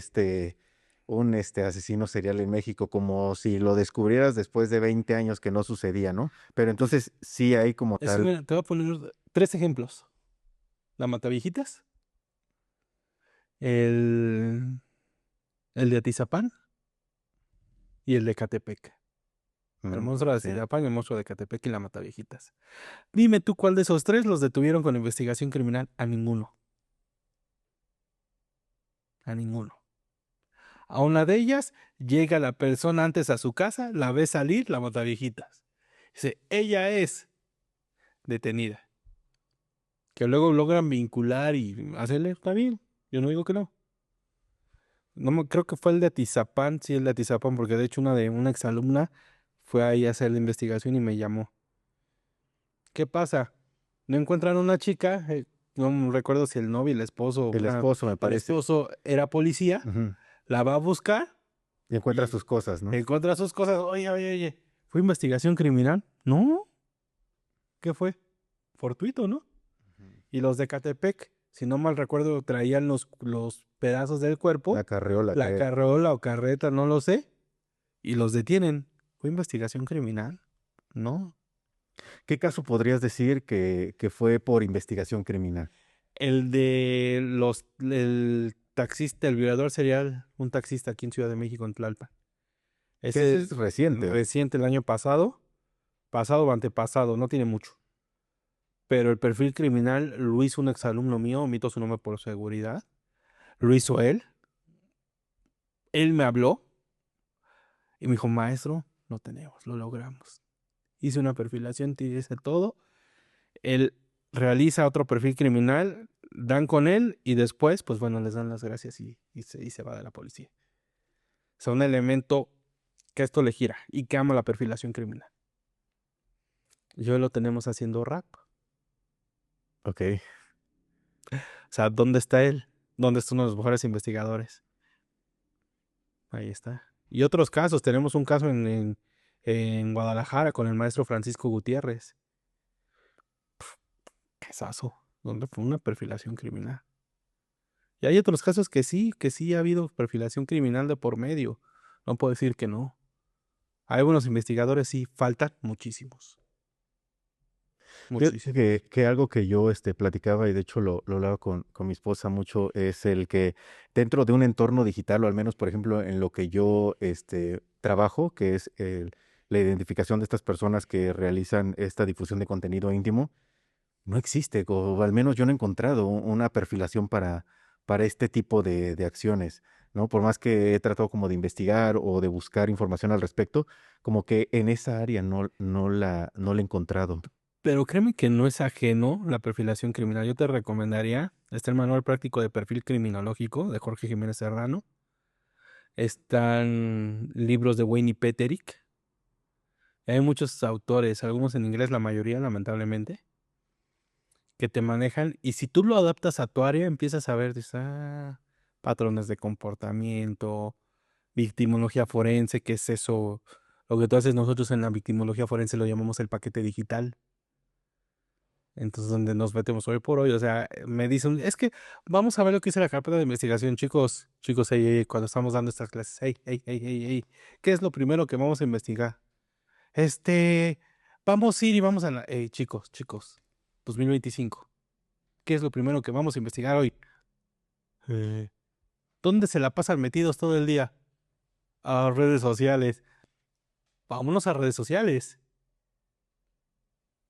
un asesino serial en México, como si lo descubrieras después de 20 años que no sucedía, ¿no? Pero entonces sí hay como Es que tal, mira, te voy a poner tres ejemplos. La Mataviejitas, el, el de Atizapán y el de Catepec. El monstruo de sí. Atizapán, el monstruo de Catepec y la Mataviejitas. Dime tú cuál de esos tres los detuvieron con investigación criminal. A ninguno. A ninguno. A una de ellas llega la persona antes a su casa, la ve salir, la Mataviejitas. Dice, ella es detenida. Que luego logran vincular y hacerle, está bien. Yo no digo que no. No creo que fue el de Atizapán, sí, el de Atizapán, porque de hecho una exalumna fue ahí a hacer la investigación y me llamó. ¿Qué pasa? No encuentran a una chica, no recuerdo si el novio, el esposo, El esposo me el parece. esposo era policía, Ujú. la va a buscar Y encuentra y sus cosas, ¿no? encuentra sus cosas. Oye, oye, oye, ¿fue investigación criminal? No, ¿qué fue? Fortuito, ¿no? Ujú. Y los de Catepec, si no mal recuerdo, traían los pedazos del La cuerpo, carreola la que... carreola o carreta, no lo sé, y los detienen. ¿Fue investigación criminal? No. ¿Qué caso podrías decir que fue por investigación criminal? El de el taxista, el violador serial, un taxista aquí en Ciudad de México, en Tlalpan. Que ese Ese es reciente. reciente, el año pasado, pasado o antepasado, no tiene mucho. Pero el perfil criminal lo hizo un exalumno mío, omito su nombre por seguridad. Lo hizo él. Él me habló y me dijo, maestro, no tenemos, lo logramos. Hice una perfilación, te hice todo. Él realiza otro perfil criminal, dan con él y después, pues bueno, les dan las gracias y se va de la policía. O sea, un elemento que esto le gira y que ama la perfilación criminal. Yo lo tenemos haciendo rap. Ok. O sea, ¿dónde está él? ¿Dónde está uno de los mejores investigadores? Ahí está. Y otros casos, tenemos un caso en Guadalajara con el maestro Francisco Gutiérrez. Casazo, donde fue una perfilación criminal. Y hay otros casos que sí ha habido perfilación criminal de por medio. No puedo decir que no. Hay buenos investigadores, sí, faltan muchísimos. Fíjate Muchísimos. que algo que yo platicaba y de hecho lo hablaba con mi esposa mucho es el que dentro de un entorno digital o al menos por ejemplo en lo que yo trabajo, que es la identificación de estas personas que realizan esta difusión de contenido íntimo, no existe o al menos yo no he encontrado una perfilación para este tipo de acciones. ¿no? Por más que he tratado como de investigar o de buscar información al respecto, como que en esa área no la he encontrado. Pero créeme que no es ajeno la perfilación criminal. Yo te recomendaría, está el Manual Práctico de Perfil Criminológico de Jorge Jiménez Serrano. Están libros de Wayne y Peterick. Hay muchos autores, algunos en inglés, la mayoría, lamentablemente, que te manejan. Y si tú lo adaptas a tu área, empiezas a ver, dices, patrones de comportamiento, victimología forense, que es eso. Lo que tú haces nosotros en la victimología forense lo llamamos el paquete digital. Entonces, donde nos metemos hoy por hoy, o sea, me dicen, es que vamos a ver lo que dice la carpeta de investigación, chicos, chicos, cuando estamos dando estas clases, ¿qué es lo primero que vamos a investigar? Vamos a ir y vamos a chicos, 2025, ¿qué es lo primero que vamos a investigar hoy? Eh, ¿Dónde se la pasan metidos todo el día? A redes sociales. Vámonos a redes sociales.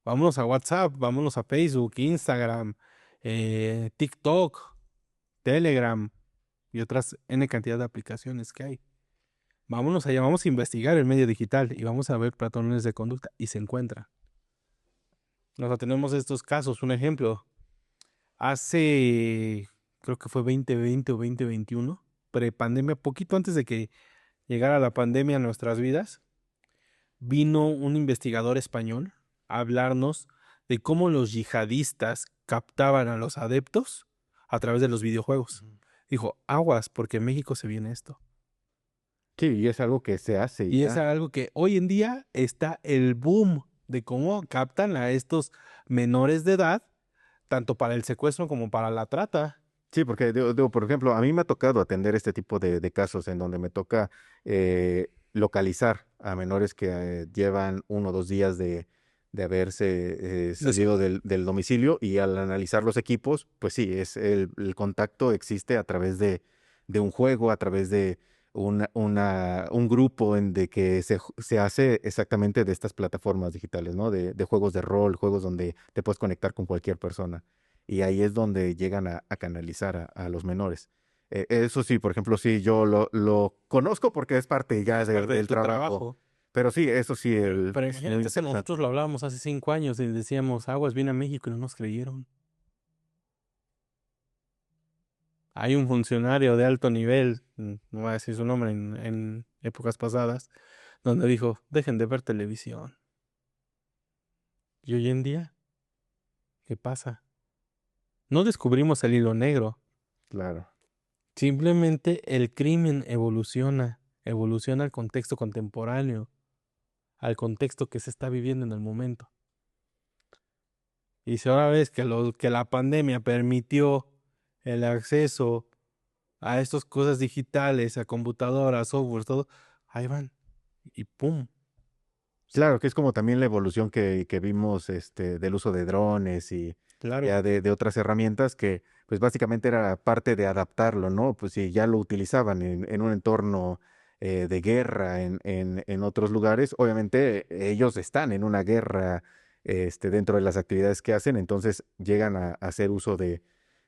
Vámonos a WhatsApp, vámonos a Facebook, Instagram, TikTok, Telegram y otras N cantidad de aplicaciones que hay. Vámonos allá, vamos a investigar el medio digital y vamos a ver patrones de conducta y se encuentra. Nosotros tenemos estos casos, un ejemplo. Hace, creo que fue 2020 o 2021, prepandemia, poquito antes de que llegara la pandemia a nuestras vidas, vino un investigador español a hablarnos de cómo los yihadistas captaban a los adeptos a través de los videojuegos. Ujú. Dijo, aguas, porque en México se viene esto. Sí, y es algo que se hace Y es ya. algo que hoy en día está el boom de cómo captan a estos menores de edad, tanto para el secuestro como para la trata. Sí, porque digo, por ejemplo, a mí me ha tocado atender este tipo de casos en donde me toca localizar a menores que llevan 1 o 2 días de haberse Les- salido del domicilio y al analizar los equipos, pues sí, el contacto existe a través de un juego, a través de un grupo de que se hace exactamente de estas plataformas digitales, ¿no? De juegos de rol, juegos donde te puedes conectar con cualquier persona y ahí es donde llegan a canalizar a los menores. Eso sí, por ejemplo, sí, yo lo conozco porque es parte ya Es parte de del tu trabajo, trabajo. pero sí, eso sí, Pero es muy imagínate, eso interesante. nosotros lo hablábamos hace 5 años y decíamos, aguas, viene a México y no nos creyeron. Hay un funcionario de alto nivel, no voy a decir su nombre en épocas pasadas, donde dijo, dejen de ver televisión. Y hoy en día, ¿qué pasa? No descubrimos el hilo negro. Claro. Simplemente el crimen evoluciona, evoluciona al contexto contemporáneo, al contexto que se está viviendo en el momento. Y si ahora ves que la pandemia permitió el acceso a estas cosas digitales, a computadoras, software, todo, ahí van. Y pum. Claro, que es como también la evolución que vimos del uso de drones y Claro. ya de otras herramientas que pues básicamente era parte de adaptarlo, ¿no? Pues si ya lo utilizaban en un entorno de guerra en otros lugares, obviamente ellos están en una guerra dentro de las actividades que hacen, entonces llegan a hacer uso de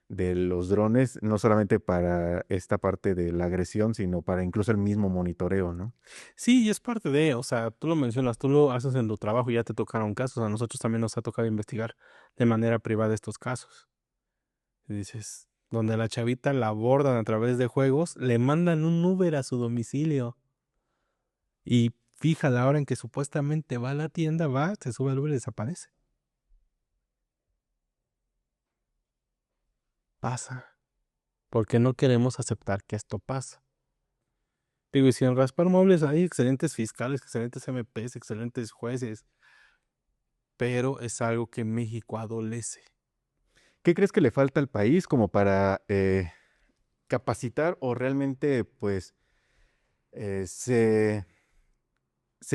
los drones, no solamente para esta parte de la agresión, sino para incluso el mismo monitoreo, ¿no? Sí, y es parte de, o sea, tú lo mencionas, tú lo haces en tu trabajo y ya te tocaron casos, a nosotros también nos ha tocado investigar de manera privada estos casos. Y dices, donde la chavita la abordan a través de juegos, le mandan un Uber a su domicilio y fija la hora en que supuestamente va a la tienda, va, se sube al Uber y desaparece. Pasa, porque no queremos aceptar que esto pasa. Digo, y si en Raspar Muebles hay excelentes fiscales, excelentes MPs, excelentes jueces, pero es algo que México adolece. ¿Qué crees que le falta al país como para capacitar o realmente pues se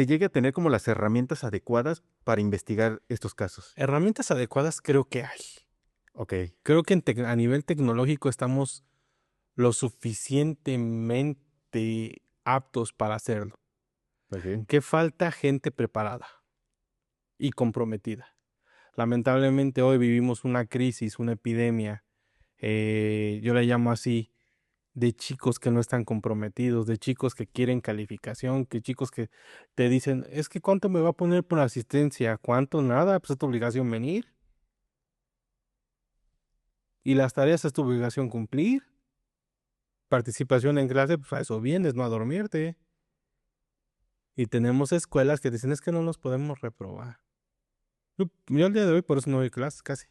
llegue a tener como las herramientas adecuadas para investigar estos casos? Herramientas adecuadas creo que hay. Ok, Creo que a nivel tecnológico estamos lo suficientemente aptos para hacerlo. ok. Que falta gente preparada y comprometida. Lamentablemente hoy vivimos una crisis, una epidemia, yo la llamo así, de chicos que no están comprometidos, de chicos que quieren calificación, que chicos que te dicen, es que ¿cuánto me va a poner por asistencia? ¿Cuánto? Nada, pues es tu obligación venir. Y las tareas es tu obligación cumplir. Participación en clase, pues a eso vienes, no a dormirte. Y tenemos escuelas que dicen, es que no nos podemos reprobar. Yo el día de hoy por eso no doy clases casi.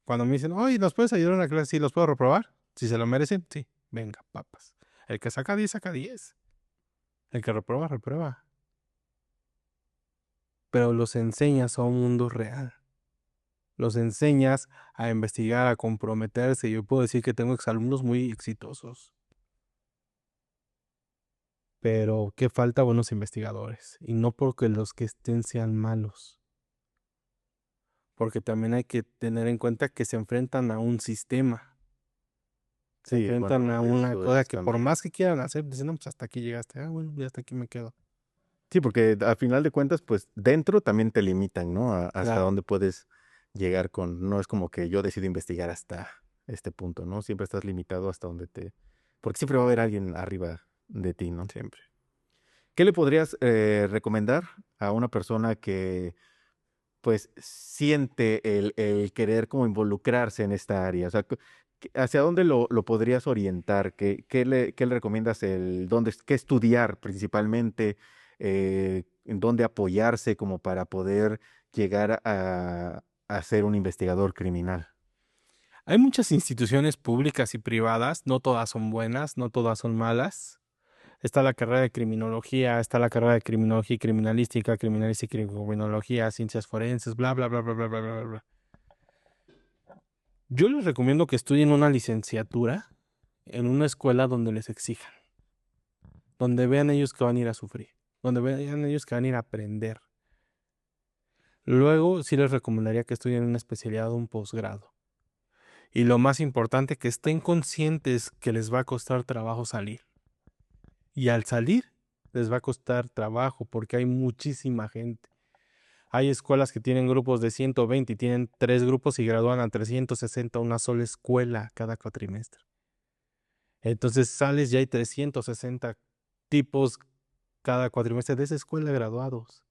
Cuando me dicen, oye, ¿nos puedes ayudar en la clase? Sí, ¿los puedo reprobar? Si se lo merecen, sí. Venga, papas. El que saca 10, saca 10. El que reprueba, reprueba. Pero los enseñas a un mundo real. Los enseñas a investigar, a comprometerse. Yo puedo decir que tengo exalumnos muy exitosos. Pero ¿qué falta? Buenos investigadores. Y no porque los que estén sean malos. Porque también hay que tener en cuenta que se enfrentan a un sistema. Se Sí, enfrentan bueno, a una eso cosa es que por también. más que quieran hacer, dicen, no, pues hasta aquí llegaste. Ah, bueno, ya hasta aquí me quedo. Sí, porque al final de cuentas, pues dentro también te limitan, ¿no? Hasta Claro. dónde puedes llegar con, no es como que yo decido investigar hasta este punto, ¿no? Siempre estás limitado hasta donde te, porque siempre va a haber alguien arriba de ti, ¿no? Siempre. ¿Qué le podrías recomendar a una persona que pues siente el querer como involucrarse en esta área? O sea, ¿hacia dónde lo podrías orientar? ¿Qué le recomiendas el dónde, qué estudiar principalmente? ¿En dónde apoyarse como para poder llegar a ser un investigador criminal? Hay muchas instituciones públicas y privadas, no todas son buenas, no todas son malas. Está la carrera de criminología, está la carrera de criminología y criminalística y criminología, ciencias forenses, bla, bla, bla, bla, bla, bla, bla, bla. Yo les recomiendo que estudien una licenciatura en una escuela donde les exijan, donde vean ellos que van a ir a sufrir, donde vean ellos que van a ir a aprender. Luego sí les recomendaría que estudien una especialidad o un posgrado. Y lo más importante, que estén conscientes que les va a costar trabajo salir. Y al salir, les va a costar trabajo porque hay muchísima gente. Hay escuelas que tienen grupos de 120 y tienen 3 grupos y gradúan a 360, una sola escuela cada cuatrimestre. Entonces sales y hay 360 tipos cada cuatrimestre de esa escuela graduados.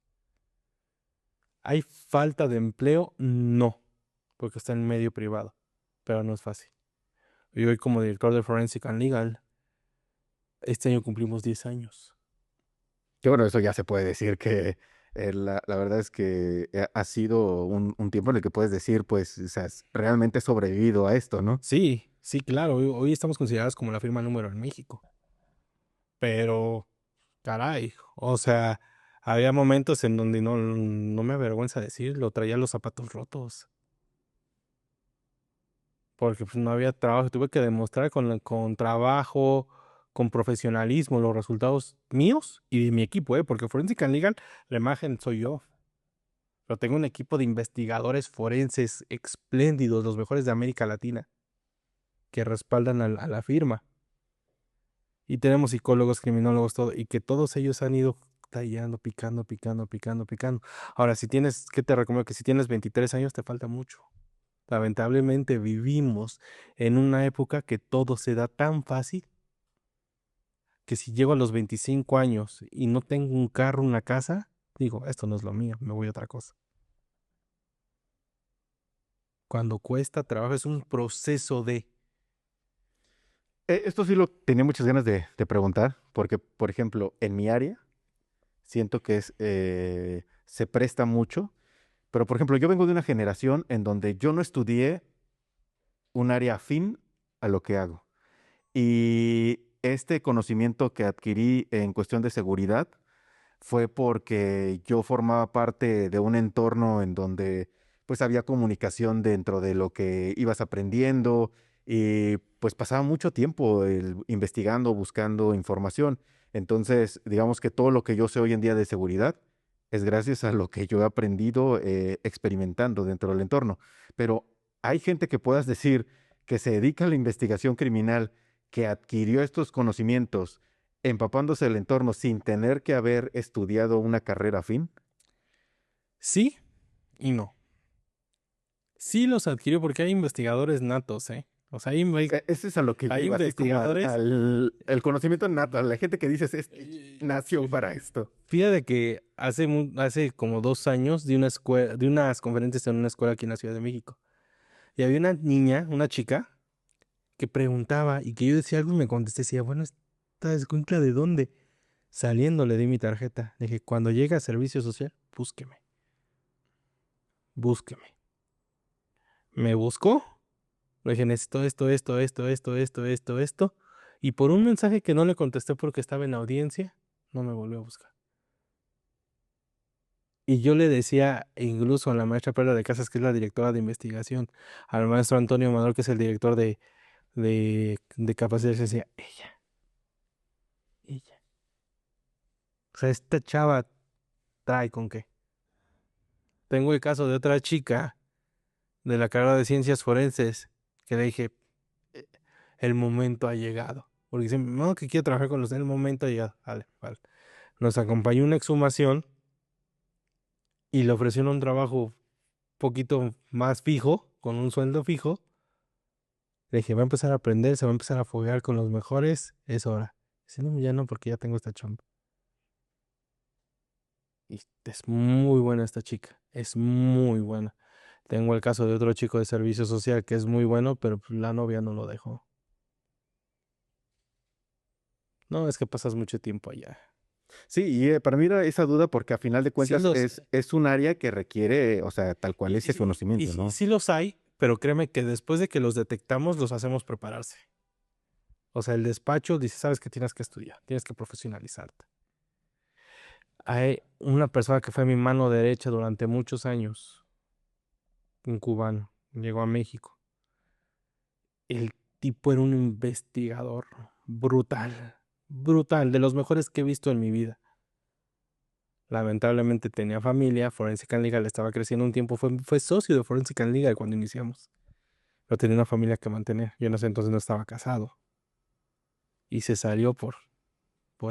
¿Hay falta de empleo? No, porque está en medio privado, pero no es fácil. Yo hoy como director de Forensic and Legal, este año cumplimos 10 años. Que bueno, eso ya se puede decir que la verdad es que ha sido un tiempo en el que puedes decir, pues, o sea, realmente he sobrevivido a esto, ¿no? Sí, sí, claro, hoy estamos considerados como la firma número en México, pero caray, o sea, había momentos en donde no me avergüenza decirlo, traía los zapatos rotos, porque pues, no había trabajo, tuve que demostrar con trabajo, con profesionalismo, los resultados míos y de mi equipo, porque Forensic and Legal, la imagen soy yo, pero tengo un equipo de investigadores forenses espléndidos, los mejores de América Latina, que respaldan a la firma. Y tenemos psicólogos, criminólogos, todo, y que todos ellos han ido tallando, picando, picando, picando, picando. Ahora, si tienes, ¿qué te recomiendo? Que si tienes 23 años te falta mucho. Lamentablemente vivimos en una época que todo se da tan fácil que si llego a los 25 años y no tengo un carro, una casa, digo, esto no es lo mío, me voy a otra cosa. Cuando cuesta trabajo es un proceso de... Esto sí lo tenía muchas ganas de preguntar, porque, por ejemplo, en mi área siento que se presta mucho, pero, por ejemplo, yo vengo de una generación en donde yo no estudié un área afín a lo que hago. Y este conocimiento que adquirí en cuestión de seguridad fue porque yo formaba parte de un entorno en donde pues había comunicación dentro de lo que ibas aprendiendo y pues pasaba mucho tiempo investigando, buscando información. Entonces, digamos que todo lo que yo sé hoy en día de seguridad es gracias a lo que yo he aprendido experimentando dentro del entorno. Pero hay gente que puedas decir que se dedica a la investigación criminal, que adquirió estos conocimientos empapándose el entorno sin tener que haber estudiado una carrera afín. Sí y no. Sí los adquirió porque hay investigadores natos, ¿eh? O sea, hay, Eso es a lo que yo hay iba, así como investigadores. el conocimiento nato, a la gente que dices, eh, nació para esto. Fíjate que hace como 2 años di una escuela, di unas conferencias en una escuela aquí en la Ciudad de México. Y había una niña, una chica, que preguntaba y que yo decía algo y me contesté, decía, bueno, ¿esta escuincla de dónde? Saliendo le di mi tarjeta. Le dije, cuando llegue a servicio social, búsqueme, búsqueme. Me buscó. Le dije, necesito esto. Y por un mensaje que no le contesté porque estaba en audiencia, no me volvió a buscar. Y yo le decía, incluso a la maestra Perla de Casas, que es la directora de investigación, al maestro Antonio Manuel, que es el director de capacidades, decía, ella. O sea, esta chava trae con qué. Tengo el caso de otra chica de la carrera de ciencias forenses, que le dije, "Eh, el momento ha llegado. Porque dice, no, que quiero trabajar con los, el momento ha llegado. Vale, vale. Nos acompañó una exhumación y le ofrecieron un trabajo poquito más fijo, con un sueldo fijo. Le dije, va a empezar a aprender, se va a empezar a foguear con los mejores, es hora. Dice, no, ya no, porque ya tengo esta chamba. Y es muy buena esta chica, es muy buena. Tengo el caso de otro chico de servicio social que es muy bueno, pero pues, la novia no lo dejó. No, es que pasas mucho tiempo allá. Sí, y para mí era esa duda porque a final de Sí cuentas los, es un área que requiere, o sea, tal cual ese y conocimiento, sí, ¿no? sí los hay, pero créeme que después de que los detectamos, los hacemos prepararse. O sea, el despacho dice, sabes que tienes que estudiar, tienes que profesionalizarte. Hay una persona que fue mi mano derecha durante muchos años, un cubano, llegó a México. El tipo era un investigador brutal, brutal, de los mejores que he visto en mi vida. Lamentablemente tenía familia, Forensic and Legal estaba creciendo un tiempo, fue socio de Forensic and Legal cuando iniciamos. Pero tenía una familia que mantener. Yo en ese entonces no estaba casado y se salió por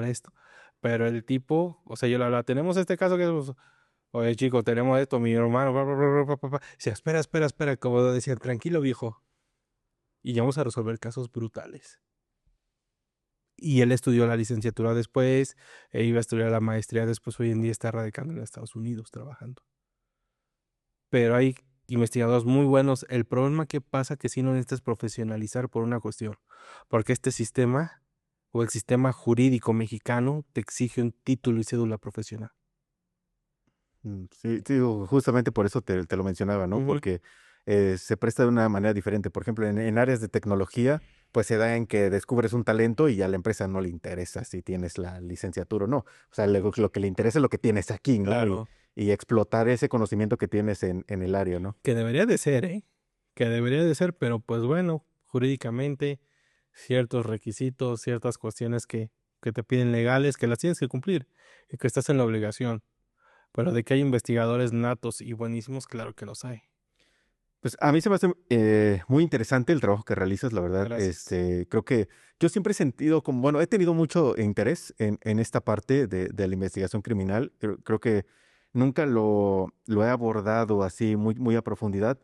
esto. Pero el tipo, o sea, yo le hablaba, tenemos este caso que es, oye chico, tenemos esto, mi hermano, bla, bla, bla, bla, bla, bla. Decía, espera, como decía, tranquilo viejo. Y ya vamos a resolver casos brutales. Y él estudió la licenciatura después, e iba a estudiar la maestría después, hoy en día está radicando en Estados Unidos trabajando. Pero hay investigadores muy buenos. El problema que pasa que si no necesitas profesionalizar por una cuestión, porque este sistema o el sistema jurídico mexicano te exige un título y cédula profesional. Sí, sí, justamente por eso te lo mencionaba, ¿no? Ujú. Porque se presta de una manera diferente. Por ejemplo, en áreas de tecnología, pues se da en que descubres un talento y a la empresa no le interesa si tienes la licenciatura o no. O sea, lo que le interesa es lo que tienes aquí, ¿no? Claro. Y explotar ese conocimiento que tienes en el área, ¿no? Que debería de ser, ¿eh? Que debería de ser, pero pues bueno, jurídicamente, ciertos requisitos, ciertas cuestiones que te piden legales, que las tienes que cumplir y que estás en la obligación. Pero de que hay investigadores natos y buenísimos, claro que los hay. Pues a mí se me hace muy interesante el trabajo que realizas, la verdad. Gracias. Creo que yo siempre he sentido como, bueno, he tenido mucho interés en esta parte de la investigación criminal. Creo que nunca lo he abordado así muy a profundidad,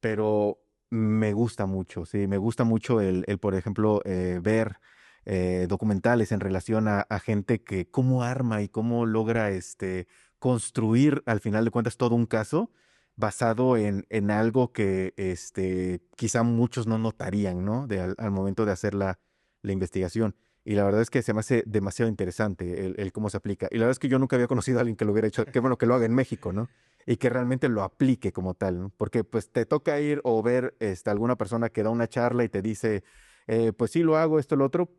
pero me gusta mucho, sí, me gusta mucho por ejemplo, ver documentales en relación a gente que cómo arma y cómo logra construir al final de cuentas todo un caso basado en algo que quizá muchos no notarían, ¿no? Al momento de hacer la investigación. Y la verdad es que se me hace demasiado interesante el cómo se aplica. Y la verdad es que yo nunca había conocido a alguien que lo hubiera hecho. Qué bueno que lo haga en México, ¿no? Y que realmente lo aplique como tal, ¿no? Porque pues te toca ir o ver alguna persona que da una charla y te dice, pues sí lo hago, esto, lo otro,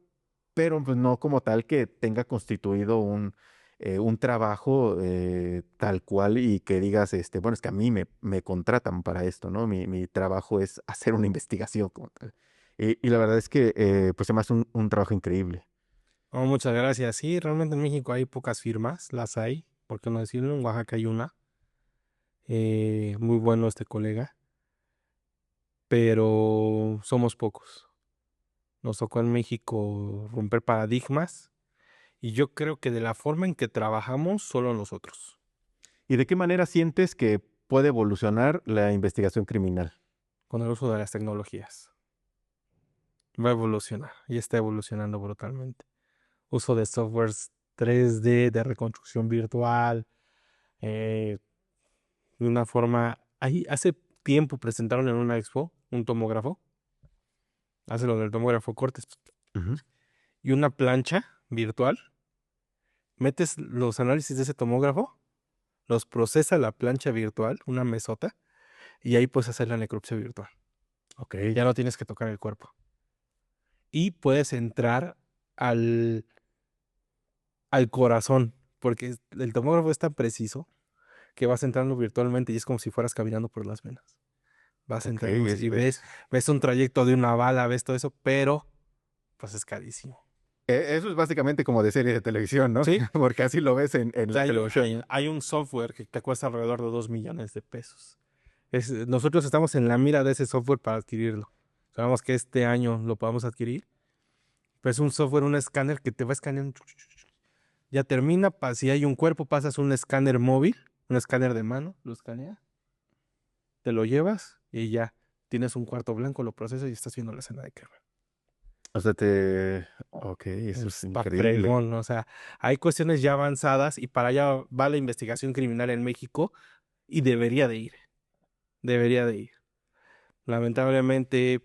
pero pues no como tal que tenga constituido un trabajo tal cual y que digas, bueno, es que a mí me contratan para esto, ¿no? Mi trabajo es hacer una investigación como tal. Y la verdad es que pues se me hace un trabajo increíble. Oh, muchas gracias. Sí, realmente en México hay pocas firmas, las hay, por qué no decirlo, en Oaxaca hay una. Muy bueno este colega, pero somos pocos. Nos tocó en México romper paradigmas y yo creo que de la forma en que trabajamos, solo nosotros, ¿Y de qué manera sientes que puede evolucionar la investigación criminal? con el uso de las tecnologías. Va a evolucionar y está evolucionando brutalmente. Uso de softwares 3D, de reconstrucción virtual, eh, de una forma... Ahí hace tiempo presentaron en una expo un tomógrafo, hace lo del tomógrafo cortes, Ujú. y una plancha virtual. Metes los análisis de ese tomógrafo, los procesa la plancha virtual, una mesota, y ahí puedes hacer la necropsia virtual. Ok. Ya no tienes que tocar el cuerpo. Y puedes entrar al, al corazón, porque el tomógrafo es tan preciso que vas entrando virtualmente y es como si fueras caminando por las venas. Vas Ok, entrando y ves un trayecto de una bala, ves todo eso, pero pues es carísimo. Eso es básicamente como de serie de televisión, ¿no? ¿Sí? Porque así lo ves en O la sea, televisión. hay un software que te cuesta alrededor de 2 millones de pesos. Nosotros estamos en la mira de ese software para adquirirlo. Sabemos que este año lo podamos adquirir. Pero es un software, un escáner que te va escaneando. Ya termina, si hay un cuerpo, pasas un escáner móvil, un escáner de mano, lo escanea, te lo llevas y ya tienes un cuarto blanco, lo procesas y estás viendo la escena de crimen. O sea, te... Ok, eso es Está increíble. fregón, o sea, hay cuestiones ya avanzadas y para allá va la investigación criminal en México y debería de ir. Lamentablemente,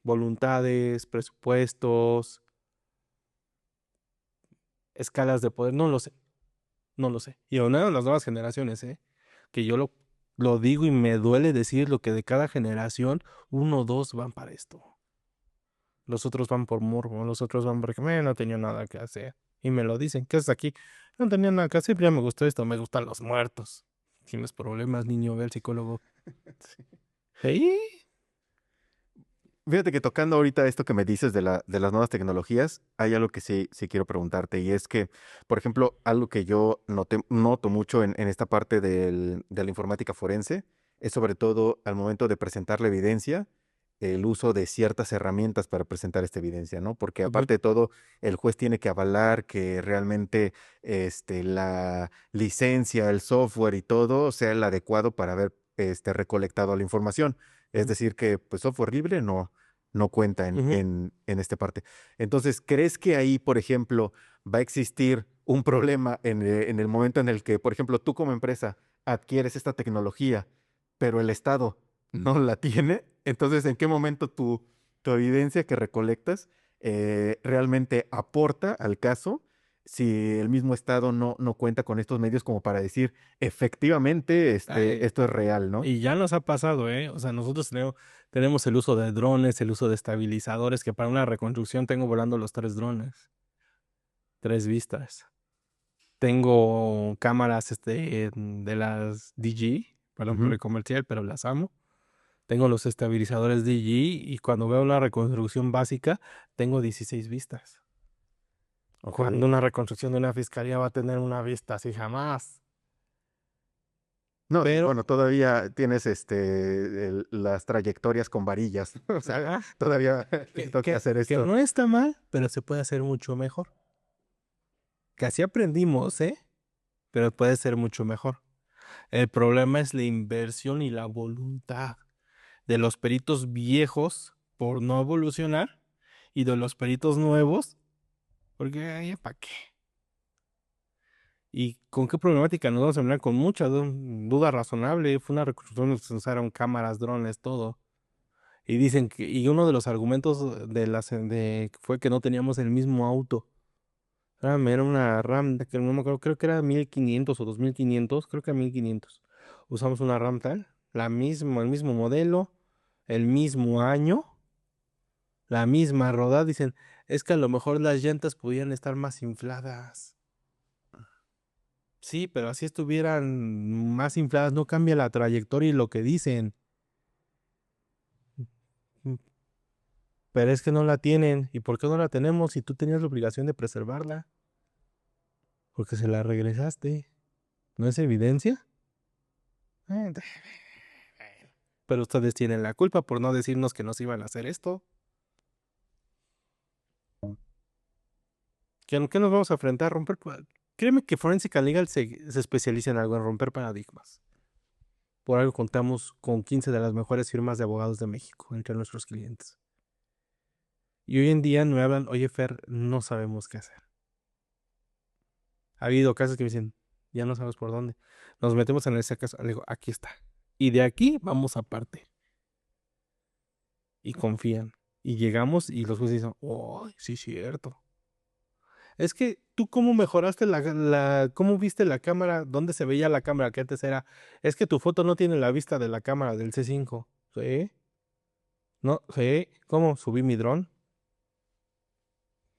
voluntades, presupuestos, escalas de poder, no lo sé, no lo sé. Y una de las nuevas generaciones, que yo lo digo y me duele decir lo que de cada generación, uno o dos van para esto. Los otros van por morbo, los otros van porque no tenía nada que hacer. Y me lo dicen, ¿qué haces aquí? No tenía nada que hacer, pero ya me gustó esto, me gustan los muertos. Tienes problemas, niño, ve al psicólogo. Sí. Fíjate que tocando ahorita esto que me dices de las nuevas tecnologías, hay algo que sí quiero preguntarte y es que, por ejemplo, algo que yo noto mucho en esta parte de la informática forense es sobre todo al momento de presentar la evidencia, el uso de ciertas herramientas para presentar esta evidencia, ¿no? Porque Ujú, aparte de todo, el juez tiene que avalar que realmente la licencia, el software y todo sea el adecuado para haber recolectado la información. Es ujú, decir, que pues software libre no cuenta ujú. en esta parte. Entonces, ¿crees que ahí, por ejemplo, va a existir un problema en el momento en el que, por ejemplo, tú como empresa adquieres esta tecnología, pero el Estado no la tiene? Entonces, ¿en qué momento tu evidencia que recolectas realmente aporta al caso si el mismo Estado no cuenta con estos medios como para decir, efectivamente, Ay, esto es real, ¿no? y ya nos ha pasado, ¿eh? O sea, nosotros tenemos el uso de drones, el uso de estabilizadores, que para una reconstrucción tengo volando los 3 drones, 3 vistas. Tengo cámaras de las DG, perdón por Ujú. el comercial, pero las amo. Tengo los estabilizadores DG y cuando veo una reconstrucción básica, tengo 16 vistas. Ok. Cuando una reconstrucción de una fiscalía va a tener una vista así jamás. No, sí, Pero, bueno, todavía tienes las trayectorias con varillas. O sea, ah, todavía que, toca que, hacer que esto. no está mal, pero se puede hacer mucho mejor. Que así aprendimos, ¿eh? Pero puede ser mucho mejor. El problema es la inversión y la voluntad de los peritos viejos por no evolucionar y de los peritos nuevos, porque ay, ¿para qué? ¿Y con qué problemática nos vamos a hablar? Con mucha duda razonable. Fue una reconstrucción donde se usaron cámaras, drones, todo. Y dicen que, y uno de los argumentos fue que no teníamos el mismo auto. Era una RAM, que no me acuerdo, creo que era 1500 o 2500, creo que era 1500. Usamos una RAM tal, el mismo modelo, el mismo año, la misma rodada. Dicen, es que a lo mejor las llantas podían estar más infladas. Sí, pero así estuvieran más infladas, no cambia la trayectoria y lo que dicen. Mm, Pero es que no la tienen. ¿Y por qué no la tenemos si tú tenías la obligación de preservarla? Porque se la regresaste. ¿No es evidencia? Eh, Pero ustedes tienen la culpa por no decirnos que nos iban a hacer esto. ¿Qué nos vamos a enfrentar? Créeme que Forensic Legal se especializa en algo, en romper paradigmas. Por algo contamos con 15 de las mejores firmas de abogados de México entre nuestros clientes. Y hoy en día me hablan, oye Fer, no sabemos qué hacer. Ha habido casos que me dicen, ya no sabemos por dónde. Nos metemos en ese caso, le digo, aquí está. Y de aquí vamos aparte. Y confían. Y llegamos y los jueces dicen, oh, sí, cierto. Es que tú cómo mejoraste cómo viste la cámara, dónde se veía la cámara que antes era. Es que tu foto no tiene la vista de la cámara del C5. ¿Sí? No, sí. ¿Cómo? Subí mi dron.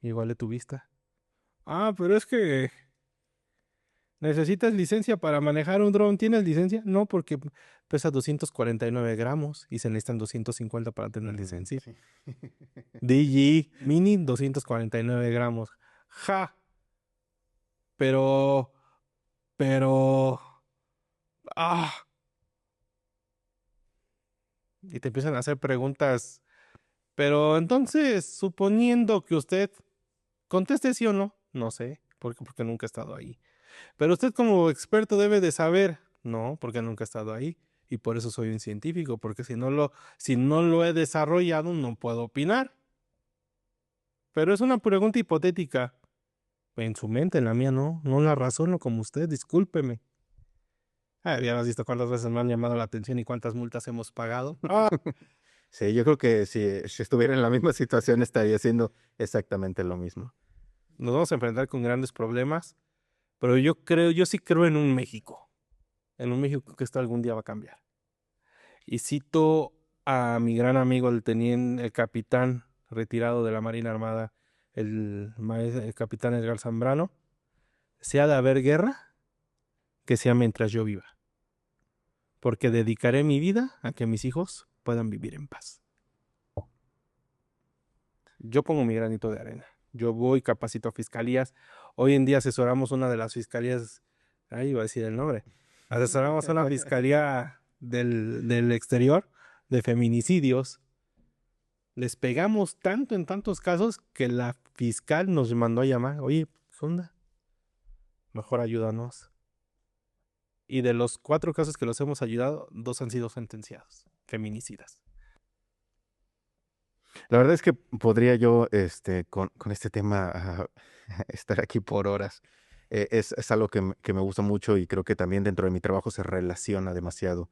Igual de tu vista. Ah, pero es que necesitas licencia para manejar un dron. ¿Tienes licencia? No, porque pesa 249 gramos y se necesitan 250 para tener licencia. Sí. DJI Mini 249 gramos. Ja, pero, pero, ah. Y te empiezan a hacer preguntas. Pero entonces, suponiendo que usted conteste sí o no, no sé, porque nunca he estado ahí. Pero usted como experto debe de saber, no, porque nunca he estado ahí. Y por eso soy un científico, porque si no lo he desarrollado, no puedo opinar. Pero es una pregunta hipotética. En su mente, en la mía no, no la razono como usted, discúlpeme. Ah, ya has visto cuántas veces me han llamado la atención y cuántas multas hemos pagado. Ah, Sí, yo creo que si estuviera en la misma situación estaría haciendo exactamente lo mismo. nos vamos a enfrentar con grandes problemas, pero yo sí creo en un México que esto algún día va a cambiar. Y cito a mi gran amigo, el capitán retirado de la Marina Armada, el capitán Edgar Zambrano, sea de haber guerra, que sea mientras yo viva, porque dedicaré mi vida a que mis hijos puedan vivir en paz. Yo pongo mi granito de arena. Yo voy, capacito a fiscalías. Hoy en día asesoramos una de las fiscalías, ahí iba a decir el nombre, asesoramos a una fiscalía del exterior de feminicidios. Les pegamos tanto en tantos casos que la fiscal nos mandó a llamar. Oye, ¿qué onda? Mejor ayúdanos. Y de los 4 casos que los hemos ayudado, 2 han sido sentenciados, feminicidas. La verdad es que podría yo, con este tema, estar aquí por horas. Es algo que me gusta mucho y creo que también dentro de mi trabajo se relaciona demasiado,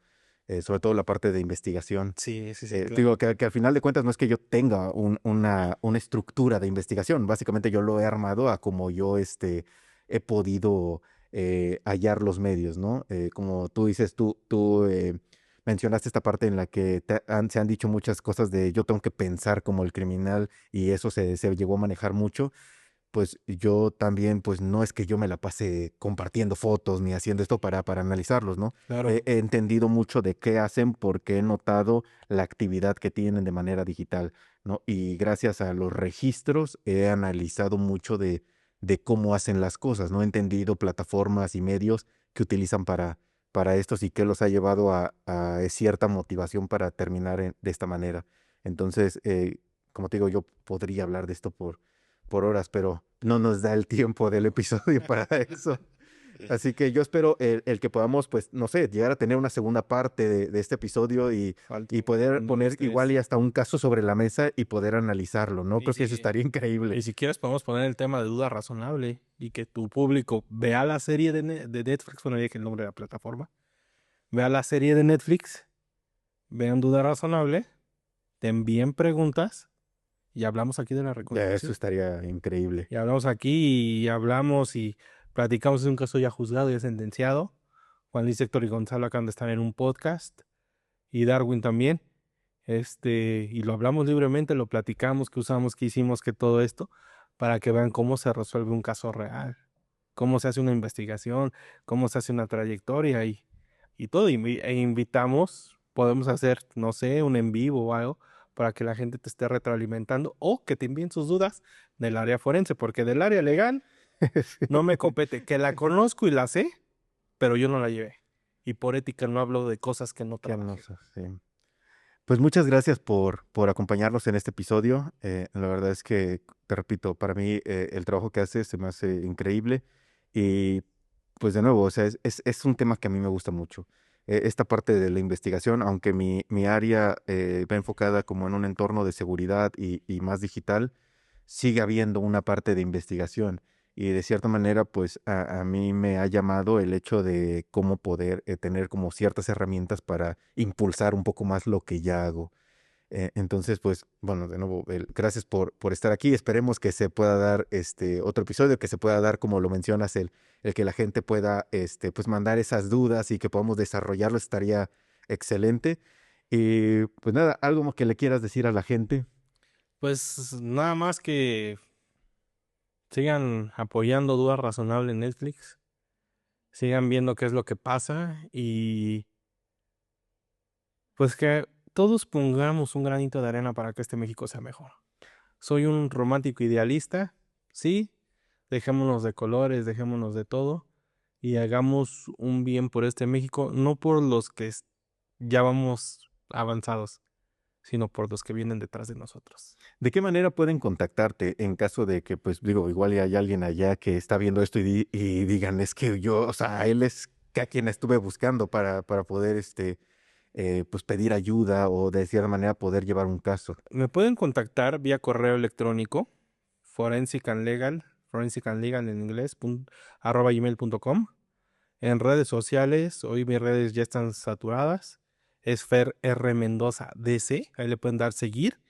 sobre todo la parte de investigación. Sí, sí, sí, Te claro. digo que al final de cuentas no es que yo tenga una estructura de investigación, básicamente yo lo he armado a como yo he podido hallar los medios, ¿no? Como tú dices, tú mencionaste esta parte en la que se han dicho muchas cosas de yo tengo que pensar como el criminal y eso se llegó a manejar mucho. Pues yo también, pues no es que yo me la pase compartiendo fotos ni haciendo esto para analizarlos, ¿no? Claro. He entendido mucho de qué hacen porque he notado la actividad que tienen de manera digital, ¿no? Y gracias a los registros he analizado mucho de cómo hacen las cosas, ¿no? He entendido plataformas y medios que utilizan para estos y qué los ha llevado a cierta motivación para terminar de esta manera. Entonces, como te digo, yo podría hablar de esto por horas, pero no nos da el tiempo del episodio para eso. Así que yo espero el que podamos, pues, no sé, llegar a tener una segunda parte de este episodio Falta y poder 1, 2, poner 3. igual y hasta un caso sobre la mesa y poder analizarlo, ¿no? Y Creo que eso si, estaría increíble. y si quieres podemos poner el tema de duda razonable y que tu público vea la serie de Netflix, bueno, ya dije el nombre de la plataforma, vea la serie de Netflix, vean duda razonable, te envíen preguntas y hablamos aquí de la Eso reconciliación. estaría increíble. Y hablamos aquí y hablamos y platicamos de un caso ya juzgado y ya sentenciado. Juan Luis, Héctor y Gonzalo acaban de estar en un podcast y Darwin también. Y lo hablamos libremente, lo platicamos, qué usamos, qué hicimos, que todo esto, para que vean cómo se resuelve un caso real, cómo se hace una investigación, cómo se hace una trayectoria y todo. E invitamos, podemos hacer, no sé, un en vivo o algo para que la gente te esté retroalimentando o que te envíen sus dudas del área forense, porque del área legal Sí. no me compete, que la conozco y la sé, pero yo no la llevé. Y por ética no hablo de cosas que no Que no trabajé. sé, sí. Pues muchas gracias por acompañarnos en este episodio. La verdad es que, te repito, para mí el trabajo que haces se me hace increíble y pues de nuevo, o sea, es un tema que a mí me gusta mucho. esta parte de la investigación, aunque mi área va enfocada como en un entorno de seguridad y más digital, sigue habiendo una parte de investigación. Y de cierta manera, pues a mí me ha llamado el hecho de cómo poder tener como ciertas herramientas para impulsar un poco más lo que ya hago. Entonces, pues, bueno, de nuevo, gracias por estar aquí. Esperemos que se pueda dar este otro episodio, que se pueda dar, como lo mencionas, el que la gente pueda, pues, mandar esas dudas y que podamos desarrollarlo, estaría excelente. Y pues nada, algo más que le quieras decir a la gente. Pues nada más que sigan apoyando Duda Razonable en Netflix, sigan viendo qué es lo que pasa y pues que todos pongamos un granito de arena para que este México sea mejor. Soy un romántico idealista, sí, dejémonos de colores, dejémonos de todo y hagamos un bien por este México, no por los que ya vamos avanzados, sino por los que vienen detrás de nosotros. ¿De qué manera pueden contactarte en caso de que, pues, digo, igual y hay alguien allá que está viendo esto y digan, es que yo, o sea, él es a quien estuve buscando para poder, pues, pedir ayuda o de cierta manera poder llevar un caso? Me pueden contactar vía correo electrónico, forensic and legal en inglés, @gmail.com. En redes sociales, hoy mis redes ya están saturadas. Es Fer R. Mendoza DC. Ahí le pueden dar seguir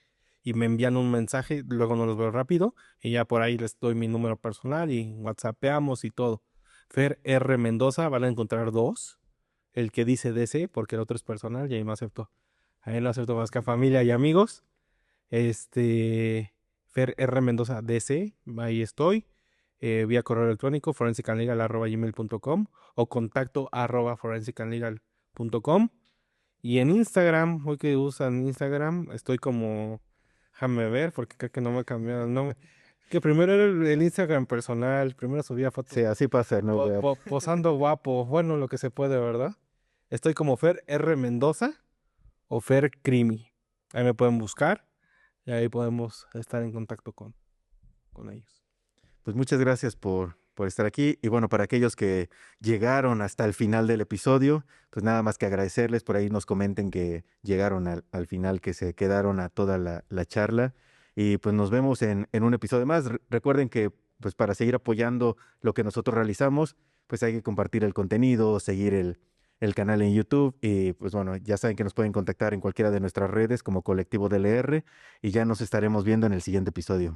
y me envían un mensaje. Luego no los veo rápido y ya por ahí les doy mi número personal y WhatsAppeamos y todo. Fer R. Mendoza, van a encontrar dos. El que dice DC, porque el otro es personal y ahí no acepto. Ahí no acepto más que a familia y amigos. Fer R. Mendoza DC, ahí estoy. Vía correo electrónico forensicandlegal@gmail.com o contacto @forensicandlegal.com. Y en Instagram, hoy que usan Instagram, estoy como, déjame ver, porque creo que no me he cambiado el nombre. Que primero era el Instagram personal, primero subía fotos Sí, así pasa, ¿no? posando guapo, bueno, lo que se puede, ¿verdad? Estoy como Fer R. Mendoza o Fer Crimi. Ahí me pueden buscar y ahí podemos estar en contacto con ellos. Pues muchas gracias por estar aquí. Y bueno, para aquellos que llegaron hasta el final del episodio, pues nada más que agradecerles. Por ahí nos comenten que llegaron al final, que se quedaron a toda la charla. Y pues nos vemos en un episodio más. Recuerden que pues para seguir apoyando lo que nosotros realizamos, pues hay que compartir el contenido, seguir el canal en YouTube. Y pues bueno, ya saben que nos pueden contactar en cualquiera de nuestras redes como Colectivo DLR. Y ya nos estaremos viendo en el siguiente episodio.